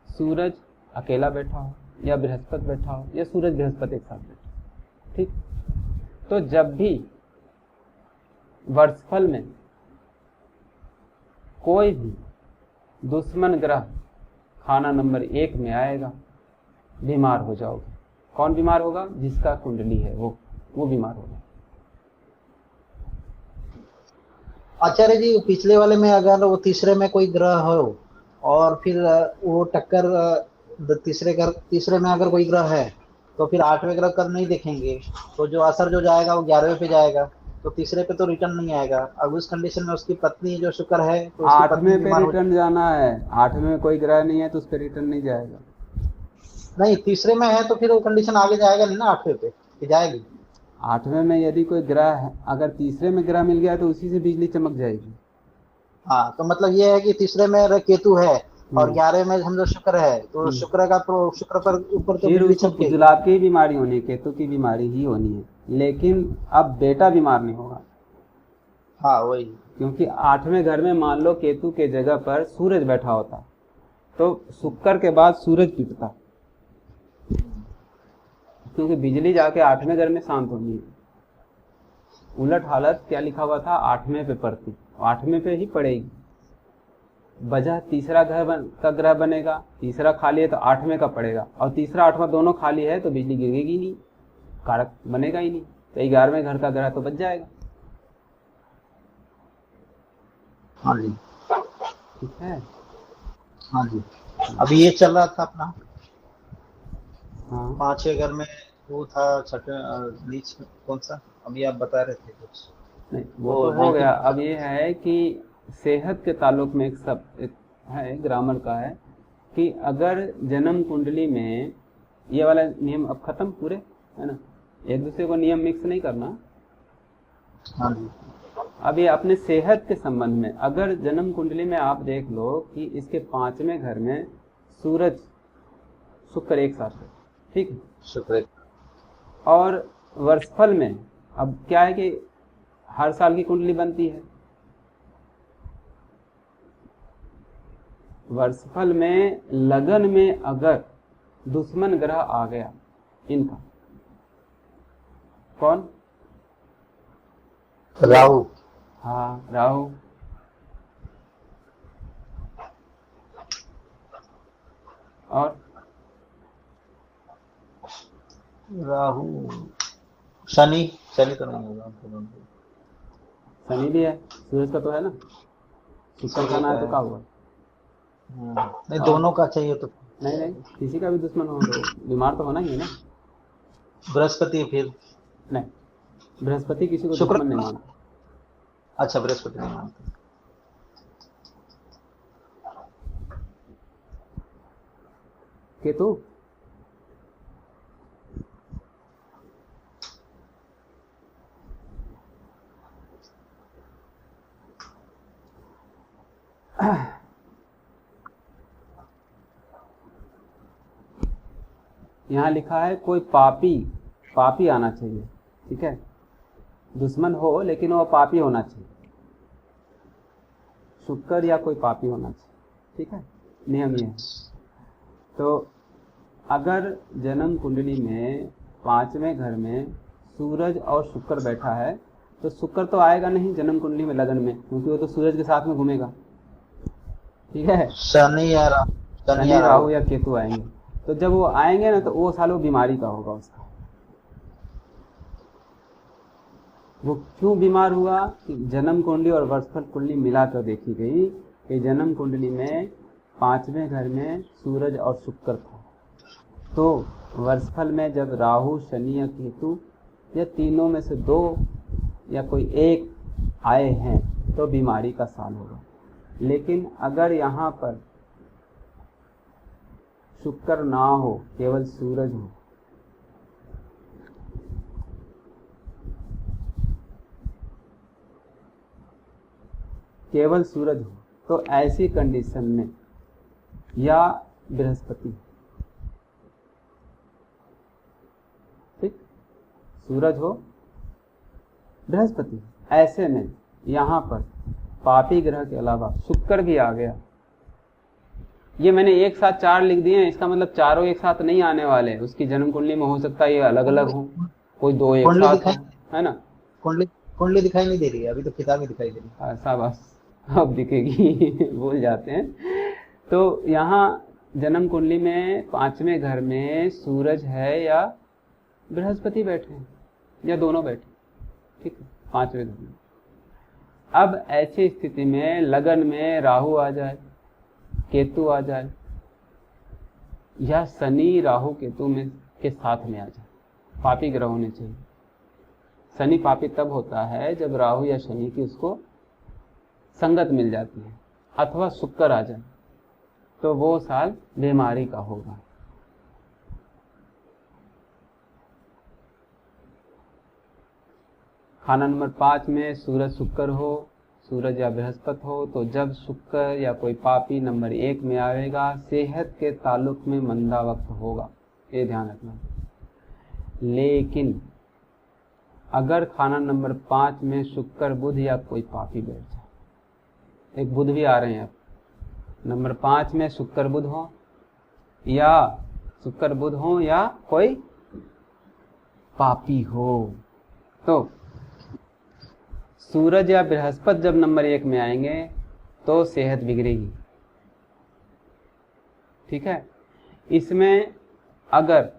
सूरज अकेला बैठा हो या बृहस्पति बैठा हो या सूरज बृहस्पति एक साथ बैठा हो, ठीक। तो जब भी वर्षफल में कोई भी दुश्मन ग्रह खाना नंबर 1 में आएगा, बीमार हो जाओगे। कौन बीमार होगा? जिसका कुंडली है वो बीमार होगा। आचार्य जी, पिछले वाले में अगर वो तीसरे में कोई ग्रह हो और फिर वो टक्कर तीसरे में अगर कोई ग्रह है तो फिर 8वें ग्रह कर नहीं देखेंगे, तो जो असर जो जाएगा वो 11वें पे जाएगा, तो तीसरे पे तो रिटर्न नहीं आएगा। अब उस कंडीशन में उसकी पत्नी जो शुक्र है तो 8वें पे रिटर्न जाना है। 8वें में कोई ग्रह नहीं है तो उस पर रिटर्न नहीं जाएगा। नहीं, तीसरे में है तो फिर वो कंडीशन आगे जाएगा नहीं ना 8वें पे, कि जाएगी? 8वें में यदि कोई ग्रह है, अगर तीसरे में ग्रह मिल गया तो उसी से बिजली चमक जाएगी। हाँ, तो मतलब ये है कि तीसरे में केतु है और 11वें में हम लोग शुक्र है, तो शुक्र पर ऊपर तो फिर उसको जुलाब की बीमारी होनी है, केतु की बीमारी ही होनी है, लेकिन अब बेटा बीमार नहीं होगा। हाँ वही, क्योंकि 8वें घर में मान लो केतु के जगह पर सूरज बैठा होता तो शुक्र के बाद सूरज पिटता, क्योंकि बिजली जाके 8वें घर में शांत होनी है। उलट हालत क्या लिखा हुआ था? 8वें पे पड़ती, 8वें पे ही पड़ेगी। वजह तीसरा का ग्रह बनेगा, तीसरा खाली है तो 8वें का पड़ेगा, और तीसरा 8वां दोनों खाली है तो बिजली गिरेगी नहीं, कारक बनेगा ही नहीं, तो 11वें घर का ग्रह तो बच जाएगा। हाँ जी, ठीक है। हाँ जी, अभी ये चल रहा था अपना। हाँ, 5वें घर में वो था, छठे नीच कौन सा अभी आप बता रहे थे कुछ? नहीं वो तो हो गया। अब ये है कि सेहत के ताल्लुक में एक है, ग्रामर का है कि अगर जन्म कुंडली में ये वाला नियम अब खत्म पूरे, है ना, एक दूसरे को नियम मिक्स नहीं करना। हाँ जी। अब ये अपने सेहत के संबंध में अगर जन्म कुंडली में आप देख लो कि इसके 5वें घर में सूरज शुक्र एक साथ है, ठीक है, शुक्र, और वर्षफल में अब क्या है कि हर साल की कुंडली बनती है। वर्षफल में लगन में अगर दुश्मन ग्रह आ गया इनका, कौन? राहु। हाँ, राहु। और राहु, शनि तो नहीं होगा। शनि भी है, सूरज का तो है ना, शुक्र का ना है तो क्या हुआ? नहीं, दोनों का चाहिए तो नहीं, किसी का भी दुश्मन हो तो बीमार तो होना ही है ना। बृहस्पति, फिर नहीं, बृहस्पति किसी को शुक्र दुश्मन नहीं मानता। अच्छा, बृहस्पति नहीं मानते। केतु, यहाँ लिखा है कोई पापी आना चाहिए, ठीक है, दुश्मन हो लेकिन वो पापी होना चाहिए, शुक्र या कोई पापी होना चाहिए, ठीक है, नियम ये है। तो अगर जन्म कुंडली में 5वें घर में सूरज और शुक्र बैठा है तो शुक्र तो आएगा नहीं जन्म कुंडली में लगन में, क्योंकि वो तो सूरज के साथ में घूमेगा, ठीक है। शनि या राहु या केतु आएंगे, तो जब वो आएंगे ना तो वो साल वो बीमारी का होगा उसका। वो क्यों बीमार हुआ कि जन्म कुंडली और वर्षफल कुंडली मिलाकर देखी गई कि जन्म कुंडली में 5वें घर में सूरज और शुक्र था, तो वर्षफल में जब राहु शनि या केतु या तीनों में से 2 या कोई एक आए हैं तो बीमारी का साल होगा। लेकिन अगर यहाँ पर शुक्र ना हो, केवल सूरज हो, केवल सूरज हो, तो ऐसी कंडीशन में या बृहस्पति, ठीक, सूरज हो बृहस्पति, ऐसे में यहाँ पर पापी ग्रह के अलावा शुक्र भी आ गया। ये मैंने एक साथ 4 लिख दिए हैं, इसका मतलब चारों एक साथ नहीं आने वाले। उसकी जन्म कुंडली में हो सकता है ये अलग अलग हो, कोई 2 एक साथ हो, है ना। कुंडली दिखाई नहीं दे रही है, अभी तो किताबें दिखाई दे रही है। ऐसा बस अब दिखेगी भूल जाते हैं। तो यहाँ जन्म कुंडली में 5वें घर में सूरज है या बृहस्पति बैठे हैं या दोनों बैठे, ठीक है, 5वें घर में। अब ऐसी स्थिति में लगन में राहु आ जाए, केतु आ जाए, या शनि राहु केतु में के साथ में आ जाए, पापी ग्रह होने चाहिए। शनि पापी तब होता है जब राहु या शनि की उसको संगत मिल जाती है, अथवा शुक्र आ जाए, तो वो साल बीमारी का होगा। खाना नंबर 5 में सूरज शुक्र हो, सूरज या बृहस्पति हो, तो जब शुक्र या कोई पापी नंबर 1 में आएगा, सेहत के ताल्लुक में मंदा वक्त होगा, ये ध्यान रखना। लेकिन अगर खाना नंबर 5 में शुक्र बुध या कोई पापी बैठ जाए, एक बुध भी आ रहे हैं, अब नंबर 5 में शुक्र बुध हो या कोई पापी हो, तो सूरज या बृहस्पति जब नंबर 1 में आएंगे तो सेहत बिगड़ेगी, ठीक है। इसमें अगर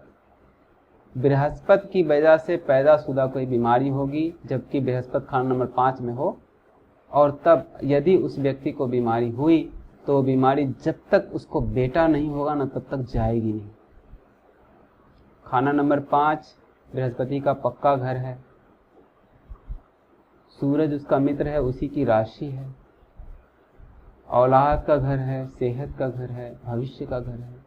बृहस्पति की वजह से पैदाशुदा कोई बीमारी होगी, जबकि बृहस्पति खाना नंबर 5 में हो, और तब यदि उस व्यक्ति को बीमारी हुई तो बीमारी जब तक उसको बेटा नहीं होगा ना तब तक जाएगी नहीं। खाना नंबर 5 बृहस्पति का पक्का घर है, सूरज उसका मित्र है, उसी की राशि है, औलाद का घर है, सेहत का घर है, भविष्य का घर है।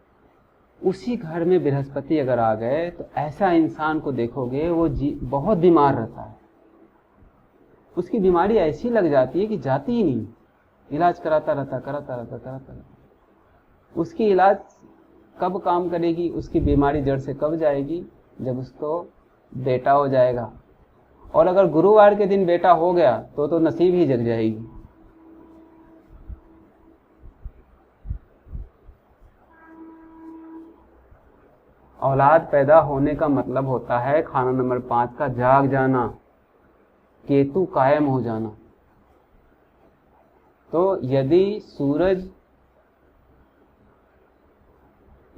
उसी घर में बृहस्पति अगर आ गए तो ऐसा इंसान को देखोगे वो बहुत बीमार रहता है, उसकी बीमारी ऐसी लग जाती है कि जाती ही नहीं, इलाज कराता रहता। उसकी इलाज कब काम करेगी, उसकी बीमारी जड़ से कब जाएगी, जब उसको बेटा हो जाएगा। और अगर गुरुवार के दिन बेटा हो गया तो नसीब ही जग जाएगी। औलाद पैदा होने का मतलब होता है खाना नंबर 5 का जाग जाना, केतु कायम हो जाना। तो यदि सूरज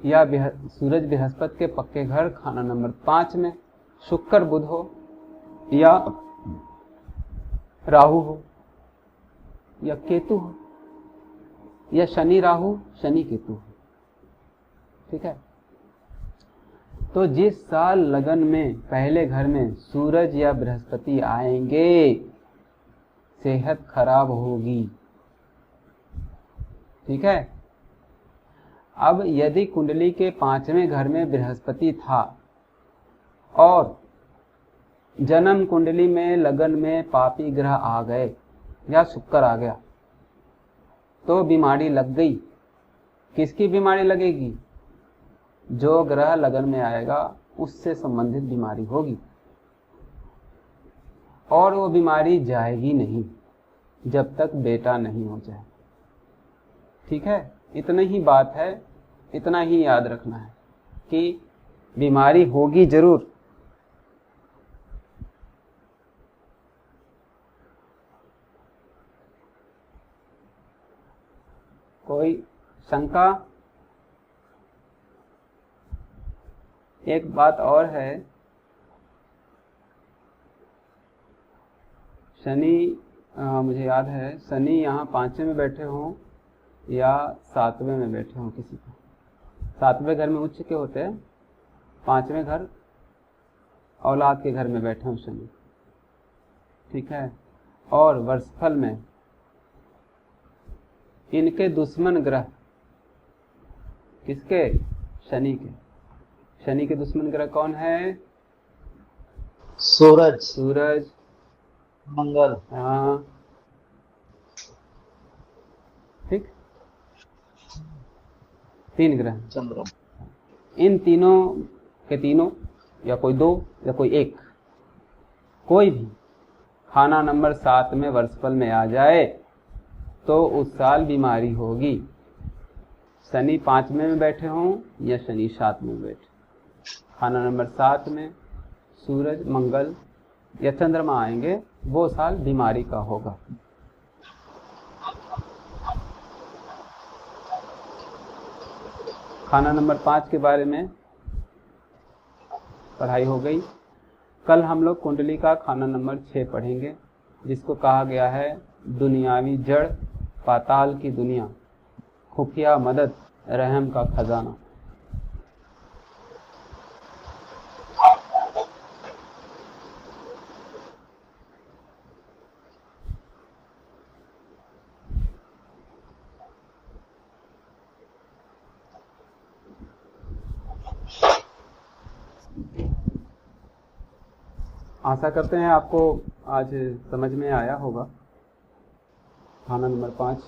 बृहस्पति के पक्के घर खाना नंबर 5 में शुक्र बुध हो या राहु हो या केतु हो या शनि राहु शनि केतु हो, ठीक है, तो जिस साल लगन में पहले घर में सूरज या बृहस्पति आएंगे सेहत खराब होगी, ठीक है। अब यदि कुंडली के 5वें घर में बृहस्पति था और जन्म कुंडली में लगन में पापी ग्रह आ गए या शुक्र आ गया तो बीमारी लग गई। किसकी बीमारी लगेगी? जो ग्रह लगन में आएगा उससे संबंधित बीमारी होगी, और वो बीमारी जाएगी नहीं जब तक बेटा नहीं हो जाए, ठीक है। इतना ही बात है, इतना ही याद रखना है कि बीमारी होगी जरूर। कोई शंका? एक बात और है शनि मुझे याद है शनि यहाँ 5वें में बैठे हों या 7वें में बैठे हों किसी का। 7वें घर में उच्च के होते हैं, 5वें घर औलाद के घर में बैठे हों शनि, ठीक है। और वर्षफल में इनके दुश्मन ग्रह किसके? शनि के। शनि के दुश्मन ग्रह कौन है? सूरज, सूरज, मंगल। हाँ, ठीक, 3 ग्रह। चंद्रमा। इन तीनों के तीनों या कोई 2 या कोई 1, कोई भी खाना नंबर 7 में वर्षफल में आ जाए तो उस साल बीमारी होगी। शनि 5वें में बैठे हों या शनि 7वें में बैठे, खाना नंबर 7 में सूरज, मंगल या चंद्रमा आएंगे, वो साल बीमारी का होगा। खाना नंबर 5 के बारे में पढ़ाई हो गई। कल हम लोग कुंडली का खाना नंबर 6 पढ़ेंगे, जिसको कहा गया है दुनियावी जड़, पाताल की दुनिया, खुफिया मदद, रहम का खजाना। आशा करते हैं आपको आज समझ में आया होगा खाना नंबर 5।